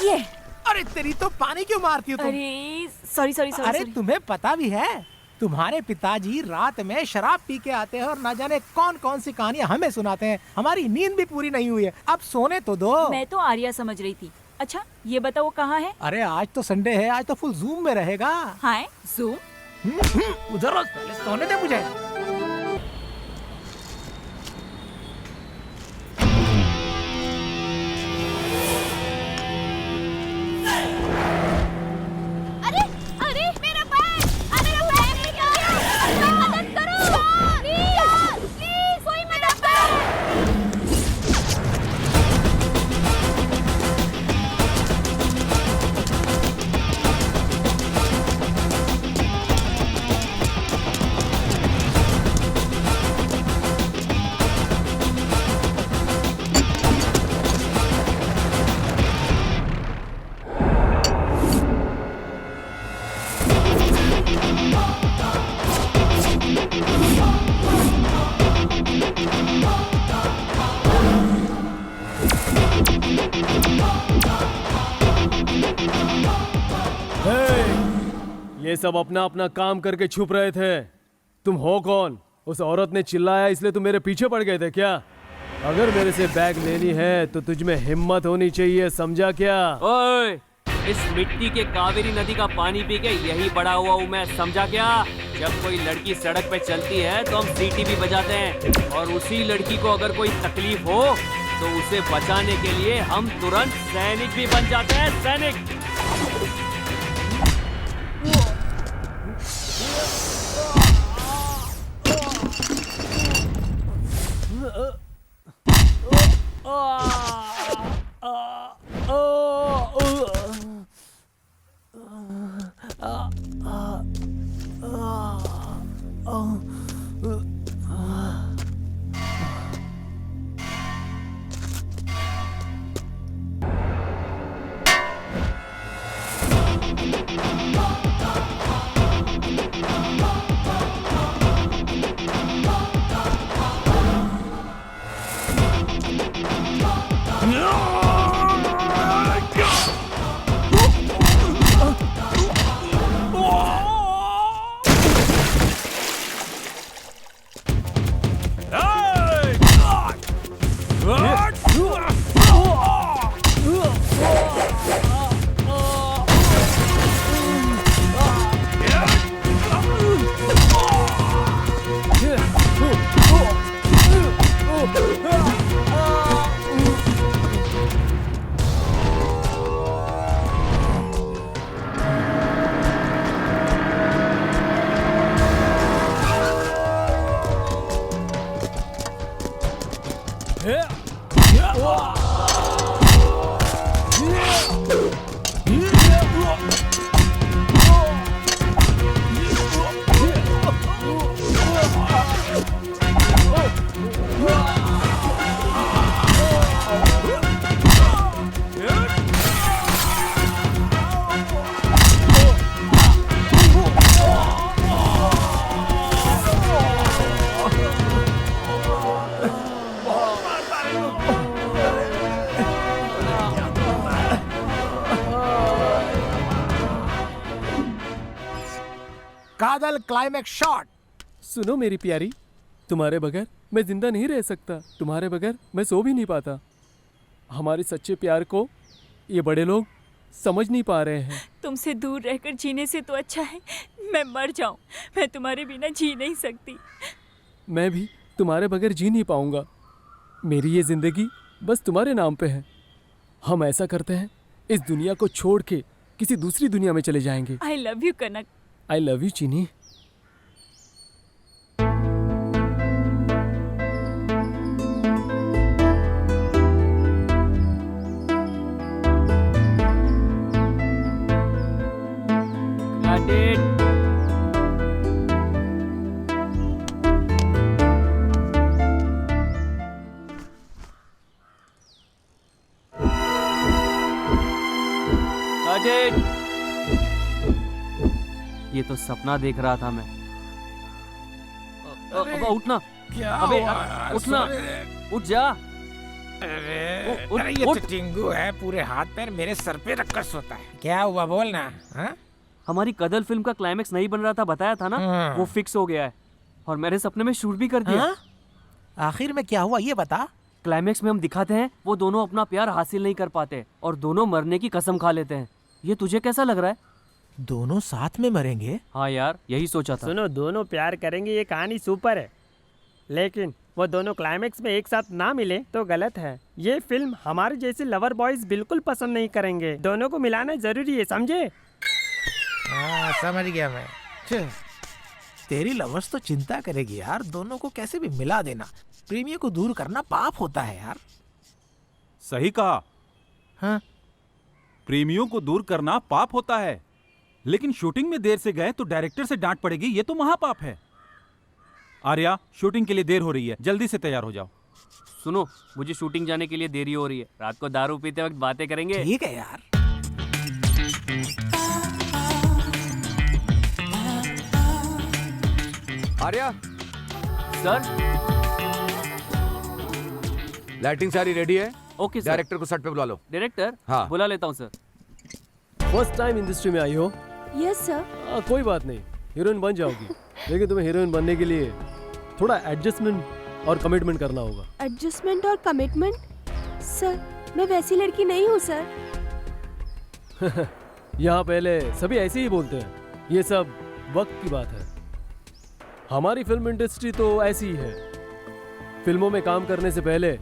ये। अरे तेरी तो पानी क्यों मारती हो तुम? अरे सॉरी सॉरी सॉरी। अरे तुम्हें पता भी है तुम्हारे पिताजी रात में शराब पी के आते हैं और ना जाने कौन कौन सी कहानियां हमें सुनाते हैं। हमारी नींद भी पूरी नहीं हुई है, अब सोने तो दो। मैं तो आर्या समझ रही थी। अच्छा ये बताओ वो कहाँ है? अरे आज तो संडे है, आज तो फुल जूम में रहेगा। हाय जूम। उधर पहले सोने दे मुझे। अरे अरे मेरा बैग, मेरा बैग निकल गया। मदद करो प्लीज, प्लीज कोई मेरा बैग। ये सब अपना अपना काम करके छुप रहे थे। तुम हो कौन? उस औरत ने चिल्लाया इसलिए तुम मेरे पीछे पड़ गए थे क्या? अगर मेरे से बैग लेनी है तो तुझ में हिम्मत होनी चाहिए, समझा क्या? ओए, इस मिट्टी के कावेरी नदी का पानी पी के यही बड़ा हुआ हूँ मैं, समझा क्या? जब कोई लड़की सड़क पे चलती है तो हम सीटी भी बजाते हैं, और उसी लड़की को अगर कोई तकलीफ हो तो उसे बचाने के लिए हम तुरंत सैनिक भी बन जाते हैं, सैनिक। कादल क्लाइमेक्स शॉट। सुनो मेरी प्यारी, तुम्हारे बगैर मैं जिंदा नहीं रह सकता, तुम्हारे बगैर मैं सो भी नहीं पाता। हमारे सच्चे प्यार को ये बड़े लोग समझ नहीं पा रहे हैं। तुमसे दूर रहकर जीने से तो अच्छा है मैं मर जाऊं। मैं तुम्हारे बिना जी नहीं सकती। मैं भी तुम्हारे बगैर जी नहीं पाऊंगा। मेरी ये जिंदगी बस तुम्हारे नाम पे है। हम ऐसा करते हैं, इस दुनिया को छोड़ के किसी दूसरी दुनिया में चले जाएंगे। आई love you Kanak. I love you चीनी। Got it. Got it. ये तो सपना देख रहा था मैं। अब उठना। क्या अबे हुआ यार? उठना, सोने दे। उठ जा। अरे ये तो टिंगू है, पूरे हाथ पैर मेरे सर पे रखकर सोता है। क्या हुआ बोलना? हाँ? हमारी कदल फिल्म का क्लाइमेक्स नहीं बन रहा था, बताया था ना, वो फिक्स हो गया है और मैंने सपने में शूट भी कर दिया। हाँ? आखिर में क्या हुआ ये बता। क्लाइमेक्स में हम दिखाते हैं वो दोनों अपना प्यार हासिल नहीं कर पाते और दोनों मरने की कसम खा लेते हैं। ये तुझे कैसा लग रहा है? दोनों साथ में मरेंगे? हाँ यार, यही सोचा था। सुनो, दोनों प्यार करेंगे ये कहानी सुपर है, लेकिन वो दोनों क्लाइमेक्स में एक साथ ना मिले तो गलत है। ये फिल्म हमारे जैसे लवर बॉयज बिल्कुल पसंद नहीं करेंगे। दोनों को मिलाना जरूरी है, समझे? हाँ समझ गया मैं। तेरी लवर्स तो चिंता करेगी यार, दोनों को कैसे भी मिला देना। प्रेमियों को दूर करना पाप होता है यार। सही कहा। हाँ? प्रेमियों को दूर करना पाप होता है, लेकिन शूटिंग में देर से गए तो डायरेक्टर से डांट पड़ेगी, ये तो महापाप है। आर्या, शूटिंग के लिए देर हो रही है, जल्दी से तैयार हो जाओ। सुनो, मुझे शूटिंग जाने के लिए देरी हो रही है। रात को दारू पीते वक्त बातें करेंगे। ठीक है यार। आर्या, सर। लाइटिंग सारी रेडी है? Okay sir. डायरेक्टर को सेट पे बुला लो। डायरेक्टर? हाँ। बुला लेता हूँ सर। फर्स्ट टाइम इंडस्ट्री में आई हो? Yes sir. कोई बात नहीं, हीरोइन बन जाओगी, लेकिन तुम्हें हीरोइन बनने के लिए थोड़ा एडजस्टमेंट और कमिटमेंट करना होगा। एडजस्टमेंट और कमिटमेंट? सर, मैं वैसी लड़की नहीं हूँ सर। यहाँ पहले सभी ऐसे ही बोलते हैं, ये सब वक्त की बात है। हमारी फिल्म इंडस्ट्री तो ऐसी ही है। फिल्मों में काम करने से पहले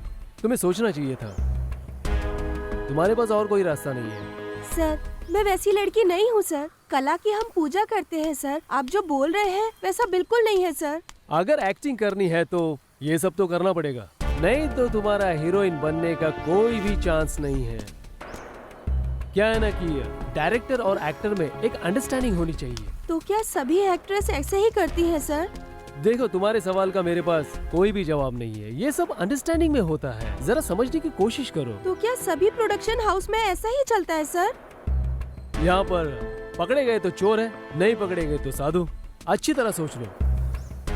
तुम्हें सोचना चाहिए था। तुम्हारे पास और कोई रास्ता नहीं है। सर, मैं वैसी लड़की नहीं हूँ सर। कला की हम पूजा करते हैं सर। आप जो बोल रहे हैं वैसा बिल्कुल नहीं है सर। अगर एक्टिंग करनी है तो ये सब तो करना पड़ेगा, नहीं तो तुम्हारा हीरोइन बनने का कोई भी चांस नहीं है। क्या है ना कि डायरेक्टर और एक्टर में एक अंडरस्टैंडिंग होनी चाहिए। तो क्या सभी एक्ट्रेस ऐसे ही करती हैं सर? देखो, तुम्हारे सवाल का मेरे पास कोई भी जवाब नहीं है। ये सब अंडरस्टैंडिंग में होता है, जरा समझने की कोशिश करो। तो क्या सभी प्रोडक्शन हाउस में ऐसा ही चलता है सर? यहाँ पर पकड़े गए तो चोर है, नहीं पकड़े गए तो साधु। अच्छी तरह सोच लो।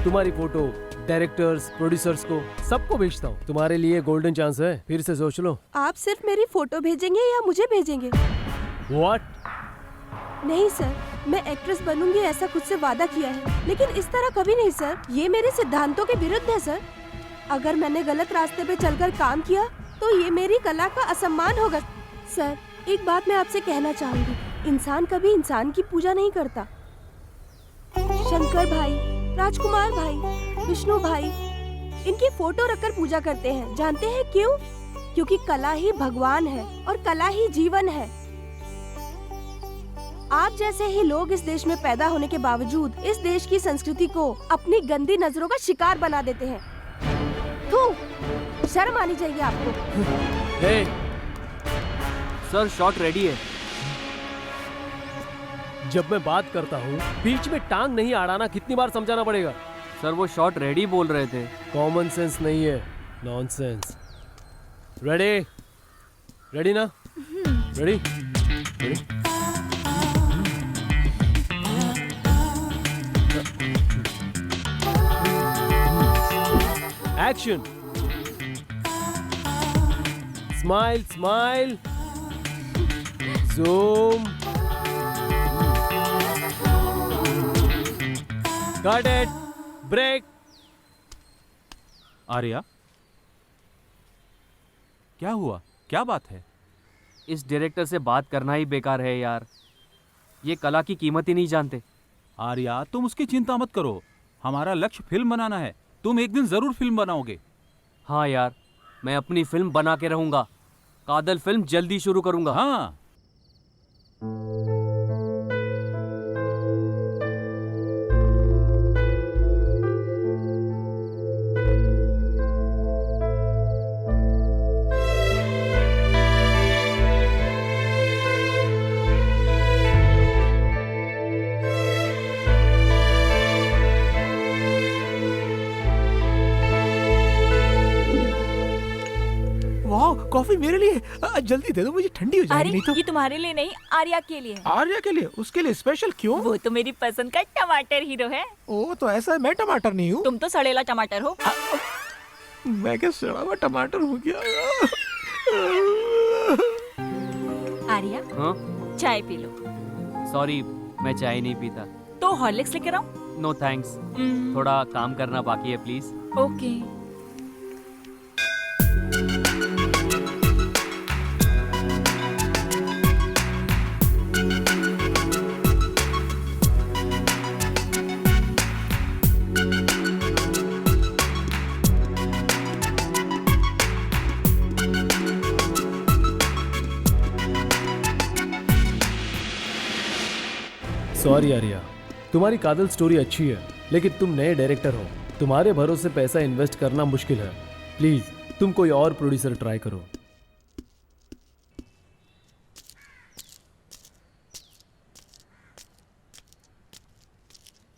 तुम्हारी फोटो डायरेक्टर्स, प्रोड्यूसर्स को सबको भेजता हूँ। तुम्हारे लिए गोल्डन चांस है, फिर से सोच लो। आप सिर्फ मेरी फोटो भेजेंगे या मुझे भेजेंगे? व्हाट? नहीं सर, मैं एक्ट्रेस बनूंगी ऐसा खुद से वादा किया है, लेकिन इस तरह कभी नहीं सर। ये मेरे सिद्धांतों के विरुद्ध है सर। अगर मैंने गलत रास्ते पे चलकर काम किया तो ये मेरी कला का असम्मान होगा। सर, एक बात मैं आपसे कहना चाहूंगी, इंसान कभी इंसान की पूजा नहीं करता। शंकर भाई, राजकुमार भाई, विष्णु भाई, इनकी फोटो रखकर पूजा करते हैं। जानते हैं क्यों? क्योंकि कला ही भगवान है और कला ही जीवन है। आप जैसे ही लोग इस देश में पैदा होने के बावजूद इस देश की संस्कृति को अपनी गंदी नजरों का शिकार बना देते हैं। थू, शर्म आनी चाहिए आपको। हे, सर, शॉट रेडी है। जब मैं बात करता हूँ बीच में टांग नहीं अड़ाना, कितनी बार समझाना पड़ेगा? सर, वो शॉट रेडी बोल रहे थे। कॉमन सेंस नहीं है, नॉनसेंस। रेडी? रेडी ना? Ready? Ready? Action. Smile, smile, zoom, got it, break. Arya, क्या हुआ? क्या बात है? इस डायरेक्टर से बात करना ही बेकार है यार। ये कला की कीमत ही नहीं जानते। आर्या, तुम उसकी चिंता मत करो। हमारा लक्ष्य फिल्म बनाना है। तुम एक दिन जरूर फिल्म बनाओगे। हाँ यार, मैं अपनी फिल्म बना के रहूंगा। कादल फिल्म जल्दी शुरू करूंगा। हाँ। कॉफी मेरे लिए। जल्दी दे दो, मुझे ठंडी हो जाएगी अरे नहीं तो। ये तुम्हारे लिए नहीं, आर्या के लिए है। आर्या के लिए? उसके लिए स्पेशल क्यों? वो तो मेरी पसंद का टमाटर हीरो है। ओ तो ऐसा है, मैं टमाटर नहीं हूँ। तुम तो सड़ेला टमाटर हो। मैं क्या सड़ा हुआ टमाटर हो गया। आर्या हाँ चाय पी लो। सॉरी, मैं चाय नहीं पीता। तो हॉर्लिक्स लेकर आऊं? नो थैंक्स, थोड़ा काम करना बाकी है प्लीज। ओके। सॉरी आर्या, तुम्हारी कादल स्टोरी अच्छी है, लेकिन तुम नए डायरेक्टर हो, तुम्हारे भरोसे पैसा इन्वेस्ट करना मुश्किल है। प्लीज तुम कोई और प्रोड्यूसर ट्राई करो।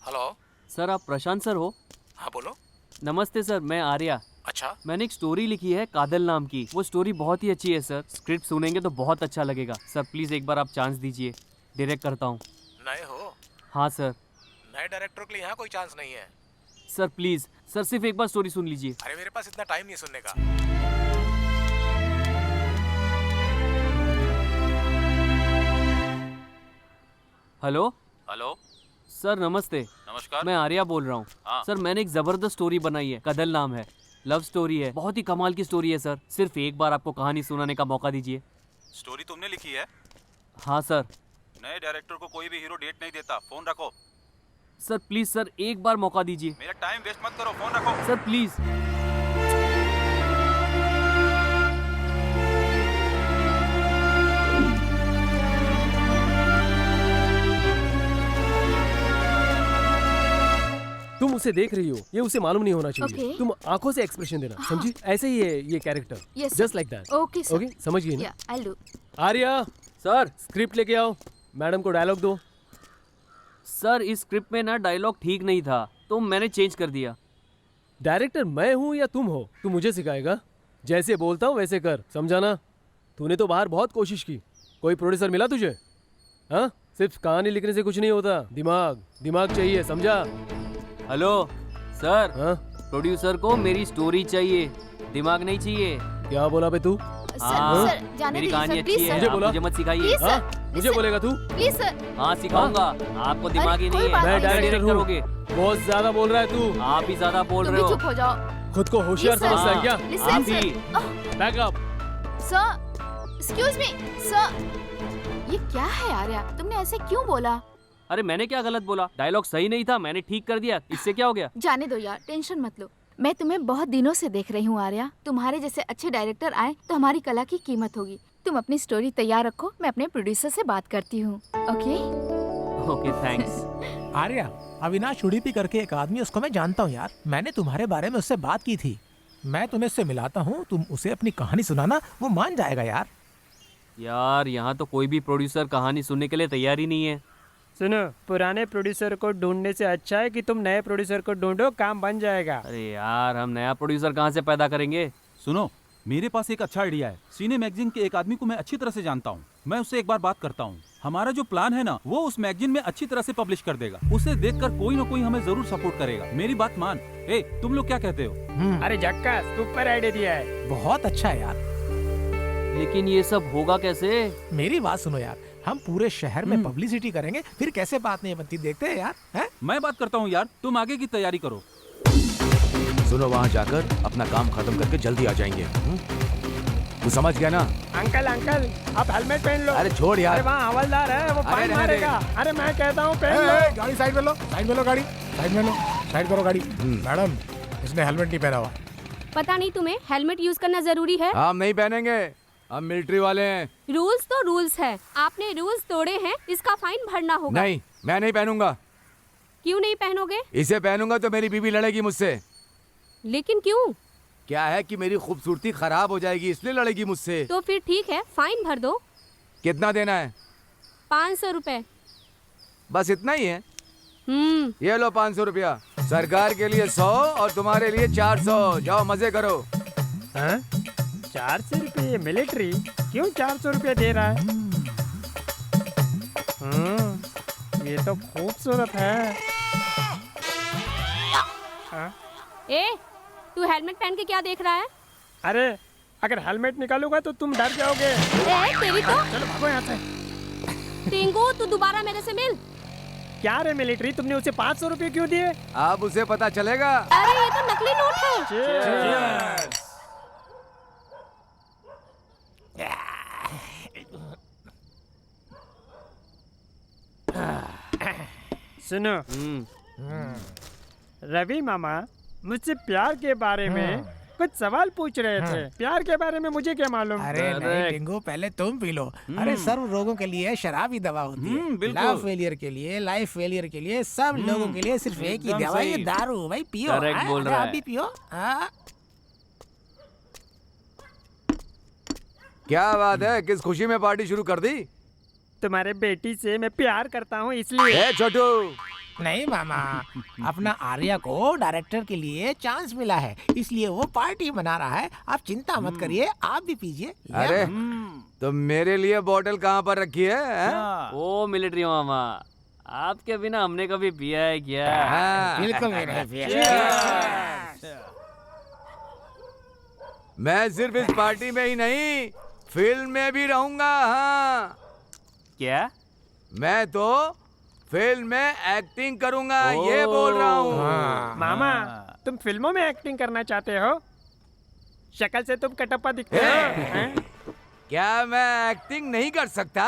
हेलो। सर आप प्रशांत सर हो? हाँ बोलो। नमस्ते सर, मैं आर्या। अच्छा, मैंने एक स्टोरी लिखी है कादल नाम की। वो स्टोरी बहुत ही अच्छी है सर, स्क्रिप्ट सुनेंगे तो बहुत अच्छा लगेगा। सर प्लीज़ एक बार आप चांस दीजिए, डायरेक्ट करता हूँ। नए हो? हाँ सर। नए डायरेक्टर के लिए यहाँ कोई चांस नहीं है। सर प्लीज़ सर, सिर्फ एक बार स्टोरी सुन लीजिए। अरे मेरे पास इतना टाइम नहीं सुनने का। हेलो हेलो, सर, नमस्ते। नमस्कार। मैं आर्या बोल रहा हूँ। हाँ। सर मैंने एक ज़बरदस्त स्टोरी बनाई है, कदल नाम है। लव स्टोरी है, बहुत ही कमाल की स्टोरी है सर। सिर्फ एक बार आपको कहानी सुनाने का मौका दीजिए। स्टोरी तुमने लिखी है? हाँ सर। नए डायरेक्टर को कोई भी हीरो डेट नहीं देता। फोन रखो। सर प्लीज़ सर, एक बार मौका दीजिए। मेरा टाइम वेस्ट मत करो, फोन रखो। Sir please. तुम उसे देख रही हो, ये उसे मालूम नहीं होना चाहिए। Okay. तुम आंखों से एक्सप्रेशन देना, समझी? ऐसे ही है ये character, Yes, sir. Just like that. Okay, sir. Okay, समझ गई ना? Yeah, I'll do. Arya sir, script लेके आओ, मैडम को डायलॉग दो। सर इस स्क्रिप्ट में ना डायलॉग ठीक नहीं था, तो मैंने चेंज कर दिया। डायरेक्टर मैं हूँ या तुम हो? तू मुझे सिखाएगा? जैसे बोलता हूँ वैसे कर, समझा ना? तूने तो बाहर बहुत कोशिश की, कोई प्रोड्यूसर मिला तुझे? हाँ, सिर्फ कहानी लिखने से कुछ नहीं होता, दिमाग दिमाग चाहिए, समझा? हेलो सर, हाँ, प्रोड्यूसर को मेरी स्टोरी चाहिए, दिमाग नहीं चाहिए। क्या बोला बे तू? हाँ, सर, जाने मेरी दीजिए, कहानी सर, अच्छी please, है, मुझे आप बोला? मुझे मत सिखाइए। Please, हाँ, sir. मुझे बोलेगा तू? Please sir. हाँ सिखाऊंगा, आपको दिमाग ही कोई नहीं है। बात मैं नहीं, डायरेक्टर डायरेक्टर हूँ, होगे। बहुत ज्यादा बोल रहा है तू। आप ही ज्यादा बोल तुम रहे भी हो। चुप हो जाओ। खुद को होशियार Yes, sir. समझता है क्या? Listen, आप sir. ही। Back up. Sir, excuse me, sir. ये क्या है आर्या? तुमने ऐसे क्यों बोला? अरे मैंने क्या गलत बोला? डायलॉग सही नहीं था, मैंने ठीक कर दिया, इससे क्या हो गया? जाने दो यार, टेंशन मत लो। मैं तुम्हें बहुत दिनों से देख रही हूँ आर्या। तुम्हारे जैसे अच्छे डायरेक्टर आए तो हमारी कला की कीमत होगी। तुम अपनी स्टोरी तैयार रखो, मैं अपने प्रोड्यूसर से बात करती हूँ। Okay? Okay thanks. Arya, Avinash Udupi करके एक आदमी, उसको मैं जानता हूँ यार। मैंने तुम्हारे बारे में उससे बात की थी। मैं तुम्हें उससे मिलाता हूँ, तुम उसे अपनी कहानी सुनाना, वो मान जाएगा यार। यार यहाँ तो कोई भी प्रोड्यूसर कहानी सुनने के लिए तैयार ही नहीं है। सुनो, पुराने प्रोड्यूसर को ढूंढने से अच्छा है कि तुम नए प्रोड्यूसर को ढूंढो, काम बन जाएगा। अरे यार, हम नया प्रोड्यूसर कहाँ से पैदा करेंगे? सुनो, मेरे पास एक अच्छा आइडिया है। सीने मैगजीन के एक आदमी को मैं अच्छी तरह से जानता हूँ, मैं उससे एक बार बात करता हूँ। हमारा जो प्लान है ना, वो उस मैगजीन में अच्छी तरह से पब्लिश कर देगा। उसे देखकर कोई ना कोई हमें जरूर सपोर्ट करेगा। मेरी बात मान। ए, तुम लोग क्या कहते हो? अरे झक्का, सुपर आइडिया दिया है। बहुत अच्छा है यार। लेकिन ये सब होगा कैसे? मेरी बात सुनो यार, हम पूरे शहर में पब्लिसिटी करेंगे, फिर कैसे बात नहीं बनती, देखते हैं यार। हैं? मैं बात करता हूँ यार, तुम आगे की तैयारी करो। सुनो, वहाँ जाकर अपना काम खत्म करके जल्दी आ जाएंगे। तू समझ गया ना? अंकल अंकल, आप हेलमेट पहन लो। अरे छोड़ अरे यार। वहाँ हवलदार है, वो फाइन रहने दे। मारेगा। अरे मैं कहता हूँ पहन लो। ए, गाड़ी साइड में लो, साइड में लो गाड़ी, साइड में लो, साइड करो गाड़ी। मैडम, इसने हेलमेट नहीं पहना हुआ। पता नहीं तुम्हें हेलमेट यूज करना जरूरी है? हम नहीं पहनेंगे, हम मिलिट्री वाले हैं। रूल्स तो रूल्स है, आपने रूल्स तोड़े हैं, इसका फाइन भरना होगा। नहीं, मैं नहीं पहनूंगा। क्यों नहीं पहनोगे? इसे पहनूंगा तो मेरी बीवी लड़ेगी मुझसे। लेकिन क्यों? क्या है कि मेरी खूबसूरती खराब हो जाएगी, इसलिए लड़ेगी मुझसे। तो फिर ठीक है, फाइन भर दो। कितना देना है? 500 रुपए। बस इतना ही है? ये लो 500 रुपया। सरकार के लिए 100 और तुम्हारे लिए 400। जाओ मजे करो। 400 रुपये मिलिट्री? क्यों 400 रुपये दे रहा है? ये तो खूबसूरत है। ए, तू हेलमेट पहन के क्या देख रहा है? अरे अगर हेलमेट निकालूंगा तो तुम डर जाओगे। ए, तेरी तो। चलो भागो यहाँ से। टिंकू, तू दोबारा मेरे से मिल। क्या रे मिलिट्री, तुमने उसे 500 रुपये क्यों दिए? अब उसे पता चलेगा। अरे ये तो नकली नोट है। सुनो रवि मामा मुझसे प्यार के बारे में कुछ सवाल पूछ रहे थे। प्यार के बारे में मुझे क्या मालूम? अरे नहीं टिंगू, पहले तुम पी लो। अरे सर्व रोगों के लिए शराब ही दवा होती है। बिल्कुल। लव फेलियर के लिए, लाइफ फेलियर के लिए, सब लोगों के लिए सिर्फ एक ही एकदम दवा, ये सही। दारू। भाई पियो। Correct हाँ? बोल अरे रहा आप है। भी पियो। हाँ? क्या बात है, किस खुशी में पार्टी शुरू कर दी? तुम्हारे बेटी से मैं प्यार करता हूँ इसलिए। ए छोटू, नहीं मामा, अपना आर्या को डायरेक्टर के लिए चांस मिला है, इसलिए वो पार्टी मना रहा है। आप चिंता मत करिए, आप भी पीजिए। ले अरे मामा। तो मेरे लिए बोतल कहाँ पर रखी है, हैं? ओ मिलिट्री मामा, आपके बिना हमने कभी पिया है क्या? हाँ। बिल्कुल भी नहीं पिया। मैं सिर्फ इस पार्टी में ही नहीं, फिल्म में भी रहूंगा। हाँ, क्या? मैं तो फिल्म में एक्टिंग करूंगा, ये बोल रहा हूँ। मामा तुम फिल्मों में एक्टिंग करना चाहते हो? शक्ल से तुम कटप्पा दिखते हो। हैं? क्या मैं एक्टिंग नहीं कर सकता?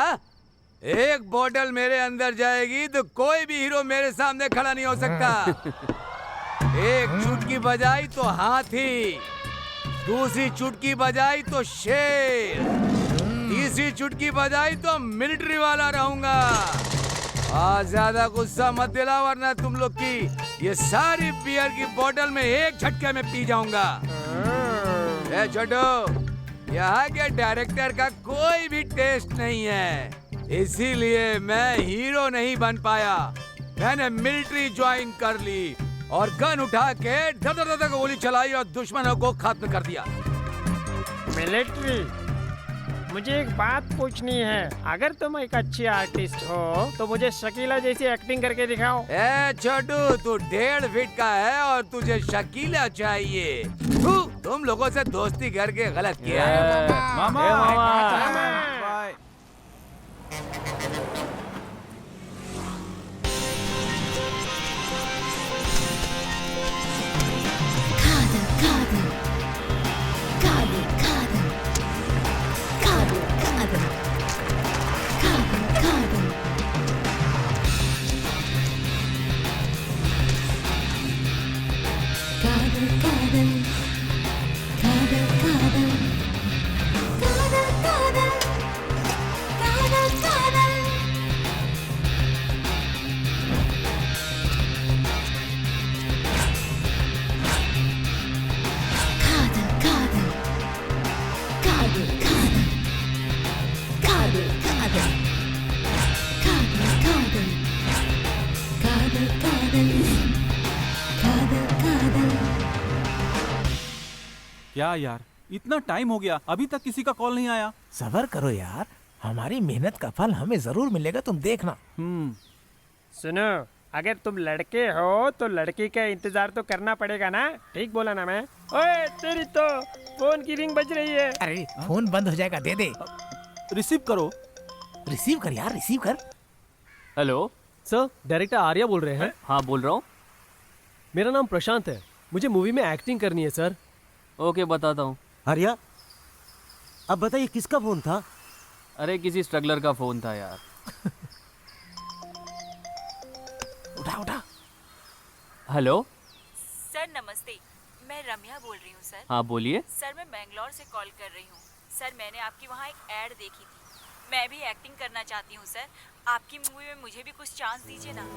एक बोतल मेरे अंदर जाएगी तो कोई भी हीरो मेरे सामने खड़ा नहीं हो सकता। एक चुटकी बजाई तो हाथी, दूसरी चुटकी बजाई तो शेर, तीसरी चुटकी बजाई तो मिलिट्री वाला रहूंगा। आज ज्यादा गुस्सा मत दिला, वरना तुम लोग की ये सारी बियर की बोतल में एक झटके में पी जाऊंगा। ए छोटू, यहाँ के डायरेक्टर का कोई भी टेस्ट नहीं है, इसीलिए मैं हीरो नहीं बन पाया। मैंने मिलिट्री ज्वाइन कर ली और गन उठा के धड़ धड़ धड़ गोली चलाई और दुश्मनों को खत्म कर दिया। मिलिट्री, मुझे एक बात पूछनी है। अगर तुम एक अच्छी आर्टिस्ट हो तो मुझे शकीला जैसी एक्टिंग करके दिखाओ। ए छोटू, तू 1.5 फीट का है और तुझे शकीला चाहिए। तुम लोगों से दोस्ती करके गलत किया है। मामा, ए मामा। बाय। क्या यार, इतना टाइम हो गया, अभी तक किसी का कॉल नहीं आया। सबर करो यार, हमारी मेहनत का फल हमें जरूर मिलेगा, तुम देखना। सुनो, अगर तुम लड़के हो तो लड़की का इंतजार तो करना पड़ेगा ना। ठीक बोला ना मैं? ओए तेरी तो फोन की रिंग बज रही है। अरे फोन बंद हो जाएगा, दे दे। रिसीव करो। रिसीव कर यार, रिसीव कर। हेलो सर, डायरेक्टर आर्या बोल रहे हैं। हाँ बोल रहा हूँ। मेरा नाम प्रशांत है, मुझे मूवी में एक्टिंग करनी है सर। ओके बताता हूँ। आर्या, अब बताइए किसका फोन था? अरे किसी स्ट्रगलर का फोन था यार। उठा उठा। हेलो सर नमस्ते, मैं रम्या बोल रही हूँ सर। हाँ बोलिए। सर मैं बेंगलोर से कॉल कर रही हूँ। सर मैंने आपकी वहाँ एक ऐड देखी थी, मैं भी एक्टिंग करना चाहती हूँ सर। आपकी मूवी में मुझे भी कुछ चांस दीजिए ना।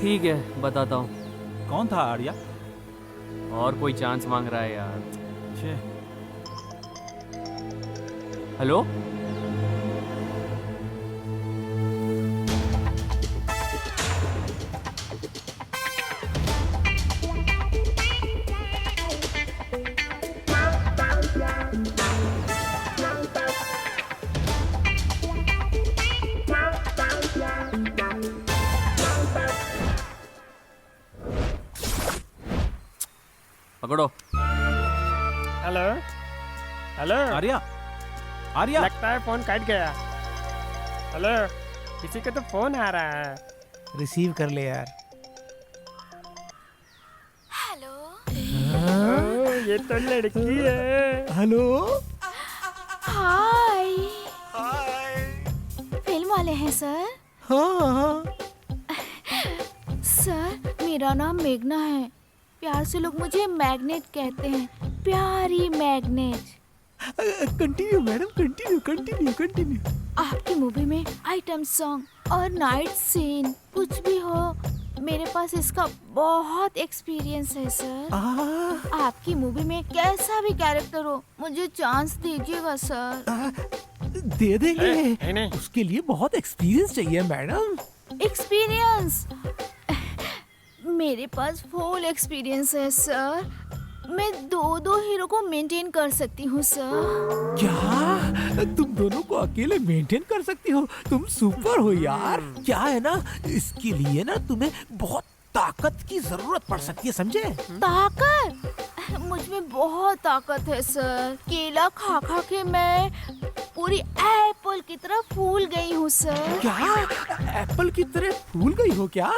ठीक है बताता हूँ। कौन था आर्या? और कोई चांस मांग रहा है यार। छे। हेलो पकड़ो। Hello hello. आर्या, आर्या। लगता है फोन कट गया। हेलो, किसी का तो फोन आ रहा है। रिसीव कर ले यार। हेलो। ओह, ये तो लड़की है। हेलो। हाय। फिल्म वाले हैं सर? हाँ हाँ। सर, मेरा नाम मेघना है। प्यार से लोग मुझे मैग्नेट कहते हैं, प्यारी magnet. Continue madam, continue continue continue. आपकी मूवी में आइटम सॉन्ग और नाइट सीन कुछ भी हो, मेरे पास इसका बहुत एक्सपीरियंस है सर। आपकी मूवी में कैसा भी कैरेक्टर हो, मुझे चांस दीजिएगा सर। दे देंगे। उसके लिए बहुत एक्सपीरियंस चाहिए मैडम। एक्सपीरियंस? मेरे पास फुल एक्सपीरियंस है सर। मैं दो हीरो को मेंटेन कर सकती हूँ सर। क्या तुम दोनों को अकेले मेंटेन कर सकती हो? तुम सुपर हो यार। क्या है ना, इसके लिए ना तुम्हें बहुत ताकत की जरूरत पड़ सकती है, समझे? ताकत? मुझ में बहुत ताकत है सर। केला खा खा के मैं पूरी एप्पल की तरह फूल गई हूँ सर। क्या एप्पल की तरह फूल गई हो क्या?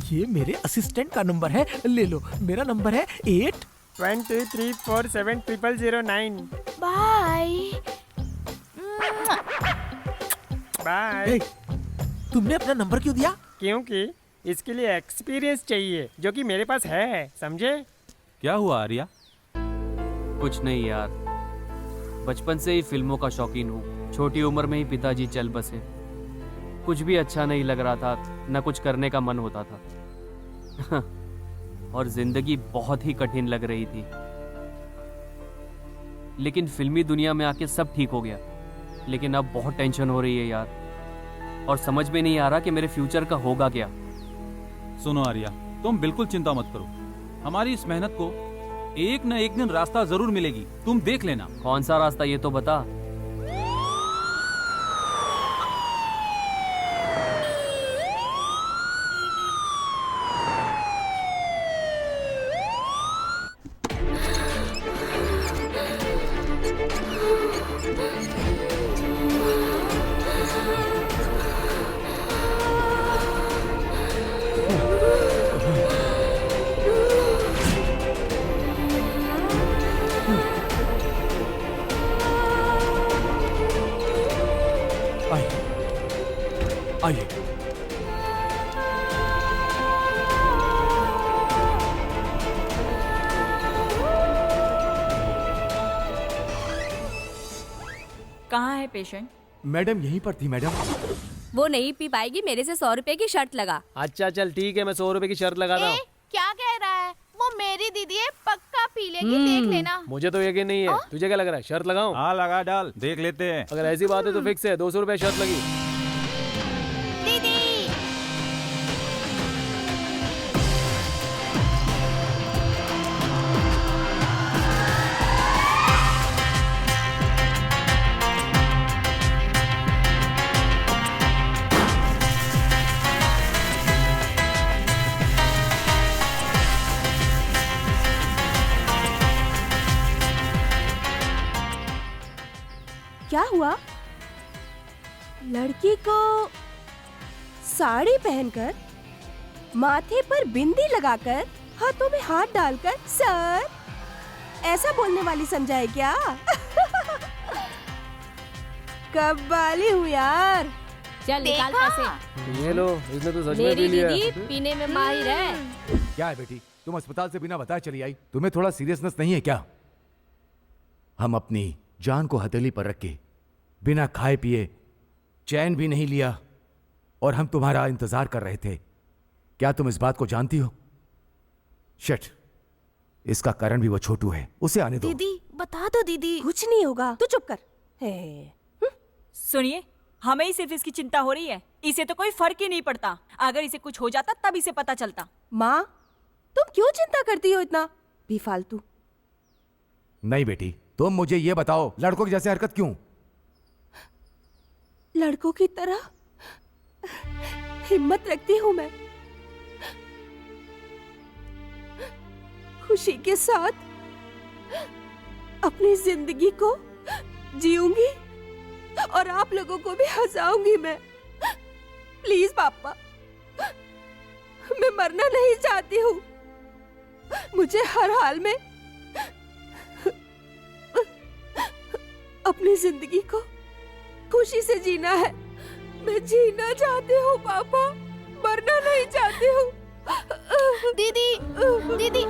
ये मेरे असिस्टेंट का नंबर है, ले लो। मेरा नंबर है 82347009। Bye bye. तुमने अपना नंबर क्यों दिया? क्योंकि इसके लिए एक्सपीरियंस चाहिए, जो कि मेरे पास है, समझे? क्या हुआ आर्या? कुछ नहीं यार, बचपन से ही फिल्मों का शौकीन हूँ। छोटी उम्र में ही पिताजी चल बसे। कुछ भी अच्छा नहीं लग रहा था, न कुछ करने का मन होता था। और जिंदगी बहुत ही कठिन लग रही थी। लेकिन फिल्मी दुनिया में आके सब ठीक हो गया। लेकिन अब बहुत टेंशन हो रही है यार, और समझ में नहीं आ रहा कि मेरे फ्यूचर का होगा क्या। सुनो आर्या, तुम बिल्कुल चिंता मत करो। हमारी इस मेहनत को एक न एक दिन रास्ता जरूर मिलेगी, तुम देख लेना। कौन सा रास्ता ये तो बता। आइए। कहाँ है पेशेंट? मैडम यहीं पर थी मैडम। वो नहीं पी पाएगी, मेरे से 100 रुपए की शर्त लगा। अच्छा चल ठीक है, मैं 100 रुपए की शर्त लगाता हूँ। क्या कह रहा है? वो मेरी दीदी है, पक्का पी लेगी, देख लेना। मुझे तो यकीन नहीं है। तुझे क्या लग रहा है? शर्त लगाऊं? हाँ लगा डाल, देख लेते हैं। अगर ऐसी बात है तो फिक्स है, 200 रुपए शर्त लगी। दीदी क्या हुआ? लड़की को साड़ी पहनकर, माथे पर बिंदी लगाकर, हाथों में हाथ डालकर सर ऐसा बोलने वाली समझा है क्या? कब वाली हूँ यार। चल निकाल पैसे। ये लो, इसने तो सच में मेरी पी लिया। दीदी पीने में माहिर है। क्या है बेटी, तुम अस्पताल से बिना बताए चली आई? तुम्हें थोड़ा सीरियसनेस नहीं है क्या? हम अपनी जान को हथेली पर रख के बिना खाए पिए चैन भी नहीं लिया, और हम तुम्हारा इंतजार कर रहे थे। क्या तुम इस बात को जानती हो? शिट, इसका कारण भी वो छोटू है, उसे आने दो। दीदी बता दो दीदी। कुछ नहीं होगा, तू चुप कर। सुनिए, हमें ही सिर्फ इसकी चिंता हो रही है। इसे तो कोई फर्क ही नहीं पड़ता। अगर इसे कुछ हो जाता तब इसे पता चलता। माँ, तुम क्यों चिंता करती हो इतना बेफालतू? नहीं बेटी, तुम मुझे ये बताओ, लड़कों की जैसे हरकत क्यों? लड़कों की तरह हिम्मत रखती हूँ मैं। खुशी के साथ अपनी जिंदगी को जीऊंगी और आप लोगों को भी हंसाऊंगी मैं। प्लीज पापा, मैं मरना नहीं चाहती हूँ। मुझे हर हाल में अपनी जिंदगी को खुशी से जीना है। मैं जीना चाहती हूँ पापा, मरना नहीं चाहती हूँ। दीदी, दीदी।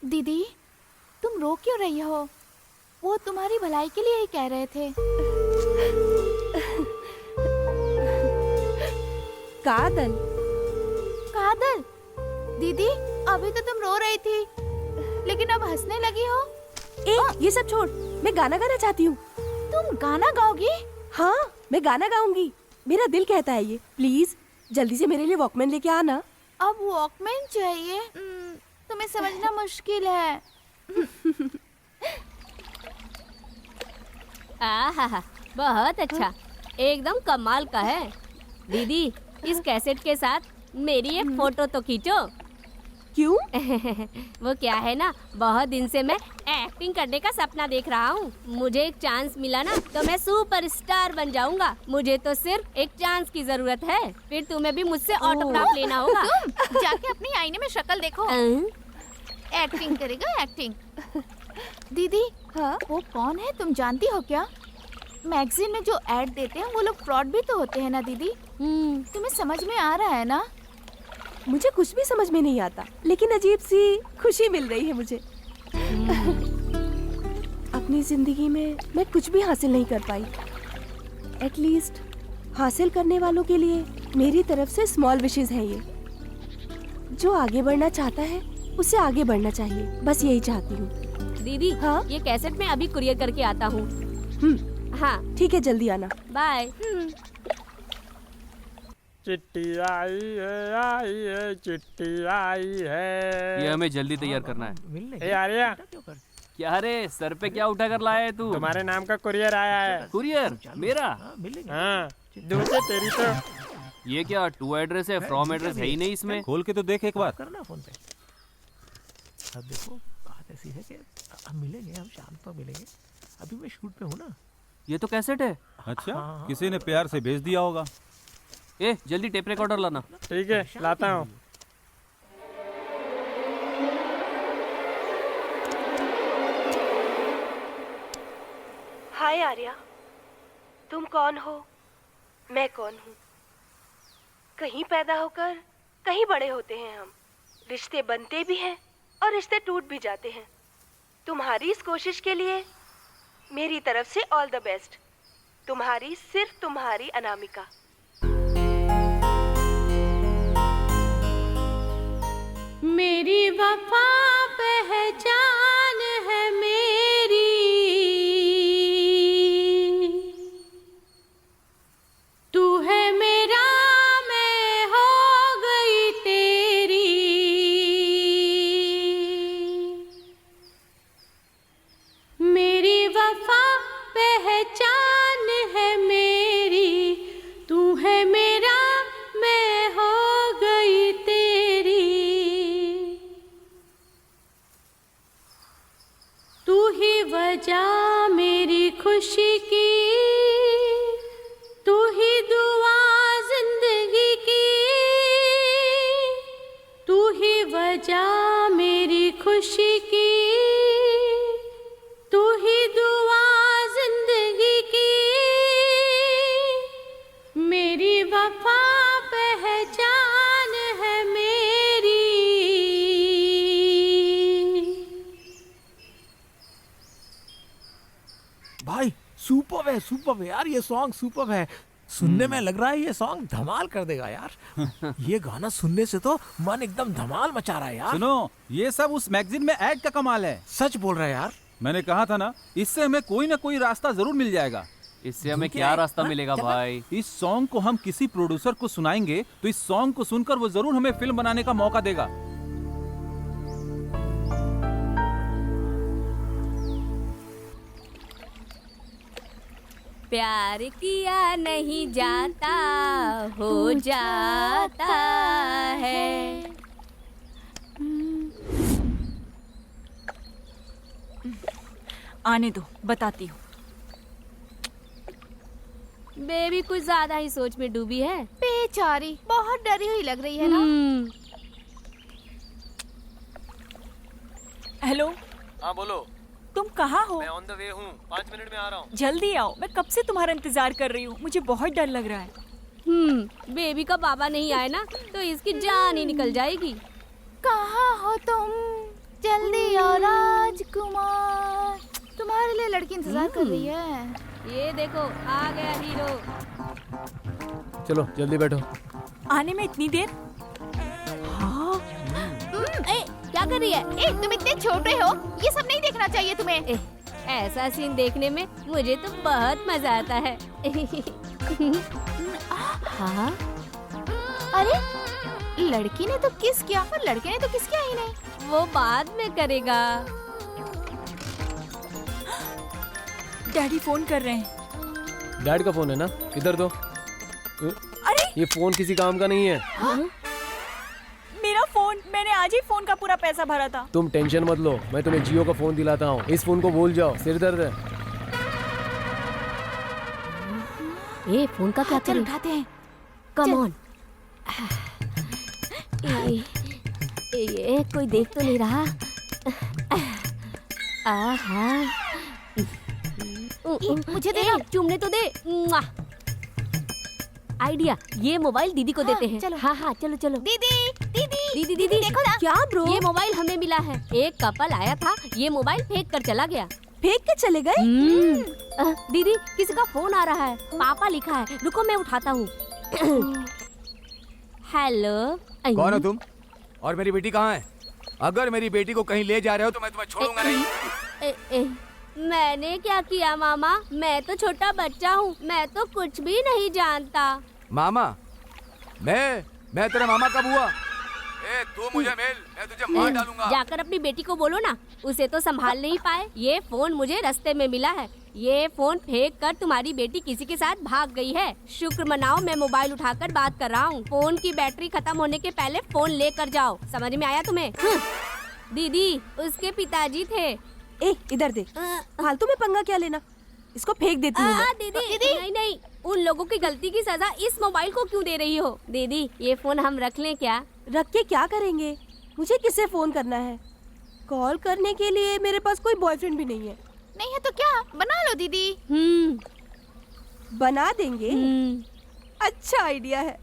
दीदी, तुम रो क्यों रही हो? वो तुम्हारी भलाई के लिए ही कह रहे थे। कादल, कादल, दीदी अभी तो तुम रो रही थी, लेकिन अब हंसने लगी हो। ये सब छोड़, मैं गाना गाना चाहती हूँ। तुम गाना गाओगी? हाँ, मैं गाना गाऊंगी। मेरा दिल कहता है ये। प्लीज जल्दी से मेरे लिए वॉकमैन लेके आना। अब वॉकमैन चाहिए? तुम्हें समझना मुश्किल है। आहा, बहुत अच्छा, एकदम कमाल का है। दीदी, इस कैसेट के साथ मेरी एक फोटो तो खींचो। क्यों? वो क्या है ना, बहुत दिन से मैं एक्टिंग करने का सपना देख रहा हूँ। मुझे एक चांस मिला ना तो मैं सुपरस्टार बन जाऊंगा। मुझे तो सिर्फ एक चांस की जरूरत है, फिर तुम्हें भी मुझसे ऑटोग्राफ लेना होगा। तुम जाके अपनी आईने में शक्ल देखो। एक्टिंग करेगा, एक्टिंग। दीदी, हाँ? वो कौन है तुम जानती हो क्या? मैगजीन में जो ऐड देते हैं वो लोग फ्रॉड भी तो होते हैं ना दीदी। तुम्हें समझ में आ रहा है ना? मुझे कुछ भी समझ में नहीं आता, लेकिन अजीब सी खुशी मिल रही है मुझे। अपनी जिंदगी में मैं कुछ भी हासिल नहीं कर पाई। एटलीस्ट हासिल करने वालों के लिए मेरी तरफ से स्मॉल विशेस हैं ये। जो आगे बढ़ना चाहता है उसे आगे बढ़ना चाहिए, बस यही चाहती हूँ। दीदी, हाँ? ये कैसेट मैं अभी कुरियर करके आता हूँ। हाँ ठीक है, जल्दी आना। बाय। चिट्ठी आई है, चिट्ठी आई है। ये हमें जल्दी तैयार करना है। ए आर्या, क्या रे, सर पे क्या उठा कर लाया है तू? तुम्हारे नाम का कुरियर आया है। कुरियर? मेरा? हाँ, दूर से तेरी तो। ये क्या टू एड्रेस है, फ्रॉम एड्रेस है ही नहीं इसमें। खोल के तो देख एक बार। करना फोन पे। अब देखो बात ऐसी है कि हम मिलेंगे, हम शाम को मिलेंगे। अभी मैं शूट पे हूँ ना। ये तो कैसेट है। अच्छा, किसी ने प्यार से भेज दिया होगा। ए, जल्दी टेप रिकॉर्डर लाना। ठीक है, लाता हूँ। हाय आर्या, तुम कौन हो? मैं कौन हूँ? कहीं पैदा होकर कहीं बड़े होते हैं हम। रिश्ते बनते भी हैं और रिश्ते टूट भी जाते हैं। तुम्हारी इस कोशिश के लिए मेरी तरफ से ऑल द बेस्ट। तुम्हारी, सिर्फ तुम्हारी, अनामिका। मेरी वफा पहचान है मेरी, तू है मेरा, मैं हो गई तेरी। मेरी वफा पहचान है मेरी, तू है मेरा, मैं हो गई तेरी। तू ही वजह मेरी खुशी की, तू ही दुआ जिंदगी की। तू ही वजह मेरी खुशी की, तू ही दुआ सुपर है यार, ये सॉन्ग सुपर है। सुनने में लग रहा है ये सॉन्ग धमाल कर देगा यार। ये गाना सुनने से तो मन एकदम धमाल मचा रहा है यार। सुनो, ये सब उस मैगजीन में ऐड का कमाल है। सच बोल रहा है यार। मैंने कहा था ना, इससे हमें कोई ना कोई रास्ता जरूर मिल जाएगा। इससे हमें क्या रास्ता मिलेगा भाई? इस सॉन्ग को हम किसी प्रोड्यूसर को सुनाएंगे तो इस सॉन्ग को सुनकर वो जरूर हमें फिल्म बनाने का मौका देगा। प्यार किया नहीं जाता, हो जाता है। आने दो, बताती हूँ। बेबी कुछ ज्यादा ही सोच में डूबी है। बेचारी बहुत डरी हुई लग रही है ना। हेलो। हाँ बोलो। तुम कहाँ हो? मैं ऑन द वे हूँ, 5 मिनट में आ रहा हूँ। जल्दी आओ, मैं कब से तुम्हारा इंतजार कर रही हूँ। मुझे बहुत डर लग रहा है। बेबी का बाबा नहीं आए ना तो इसकी जान ही निकल जाएगी। कहाँ हो तुम? जल्दी आओ राजकुमार, तुम्हारे लिए लड़की इंतजार कर रही है। ये देखो आ गया हीरो। चलो जल्दी बैठो। आने में इतनी देर? हाँ। क्या कर रही है? तुम इतने छोटे हो, ये सब नहीं देखना चाहिए तुम्हें। ऐसा सीन देखने में मुझे तो बहुत मजा आता है। हाँ? अरे लड़की ने तो किस किया और लड़के ने तो किस किया ही नहीं। वो बाद में करेगा। डैडी फोन कर रहे हैं। डैड का फोन है ना, इधर दो। अरे ये फोन किसी काम का नहीं है। हाँ? मेरा फोन, मैंने आज ही फोन का पूरा पैसा भरा था। तुम टेंशन मत लो, मैं तुम्हें जियो का फोन दिलाता हूँ। इस फोन को भूल जाओ, सिर दर्द है। ये फोन का क्या करें? उठाते हैं। Come on. ये कोई देख तो नहीं रहा। आहा। मुझे दे ना। चुमने तो दे। आइडिया, ये मोबाइल दीदी को देते हैं। चलो। हाँ चलो चलो। दीदी दीदी देखो ना। क्या ब्रो? ये मोबाइल हमें मिला है। एक कपल आया था, ये मोबाइल फेंक कर चला गया। फेंक के चले गए? दीदी किसी का फोन आ रहा है। पापा लिखा है, रुको मैं उठाता हूँ। हेलो। कौन हो तुम? और मेरी बेटी कहाँ है? अगर मेरी बेटी को कहीं ले जा रहे हो तो मैं तुम्हें छोड़ूंगा नहीं। मैंने क्या किया मामा? मैं तो छोटा बच्चा हूँ, मैं तो कुछ भी नहीं जानता। मामा? मैं तेरा मामा कब हुआ? तू मुझे मिल, मैं तुझे मार डालूंगा। जाकर अपनी बेटी को बोलो ना, उसे तो संभाल नहीं पाए। ये फोन मुझे रास्ते में मिला है। ये फोन फेंक कर तुम्हारी बेटी किसी के साथ भाग गई है। शुक्र मनाओ, मैं मोबाइल उठाकर बात कर रहा हूँ। फोन की बैटरी खत्म होने के पहले फोन लेकर जाओ। समझ में आया तुम्हें? दीदी उसके पिताजी थे। इधर दे। फालतू में पंगा क्या लेना, इसको फेंक देती हूँ मैं। दीदी नहीं, उन लोगों की गलती की सजा इस मोबाइल को क्यों दे रही हो? दीदी ये फोन हम रख लें क्या? रख के क्या करेंगे? मुझे किसे फोन करना है? कॉल करने के लिए मेरे पास कोई बॉयफ्रेंड भी नहीं है। नहीं है तो क्या, बना लो दीदी। बना देंगे। अच्छा आइडिया है,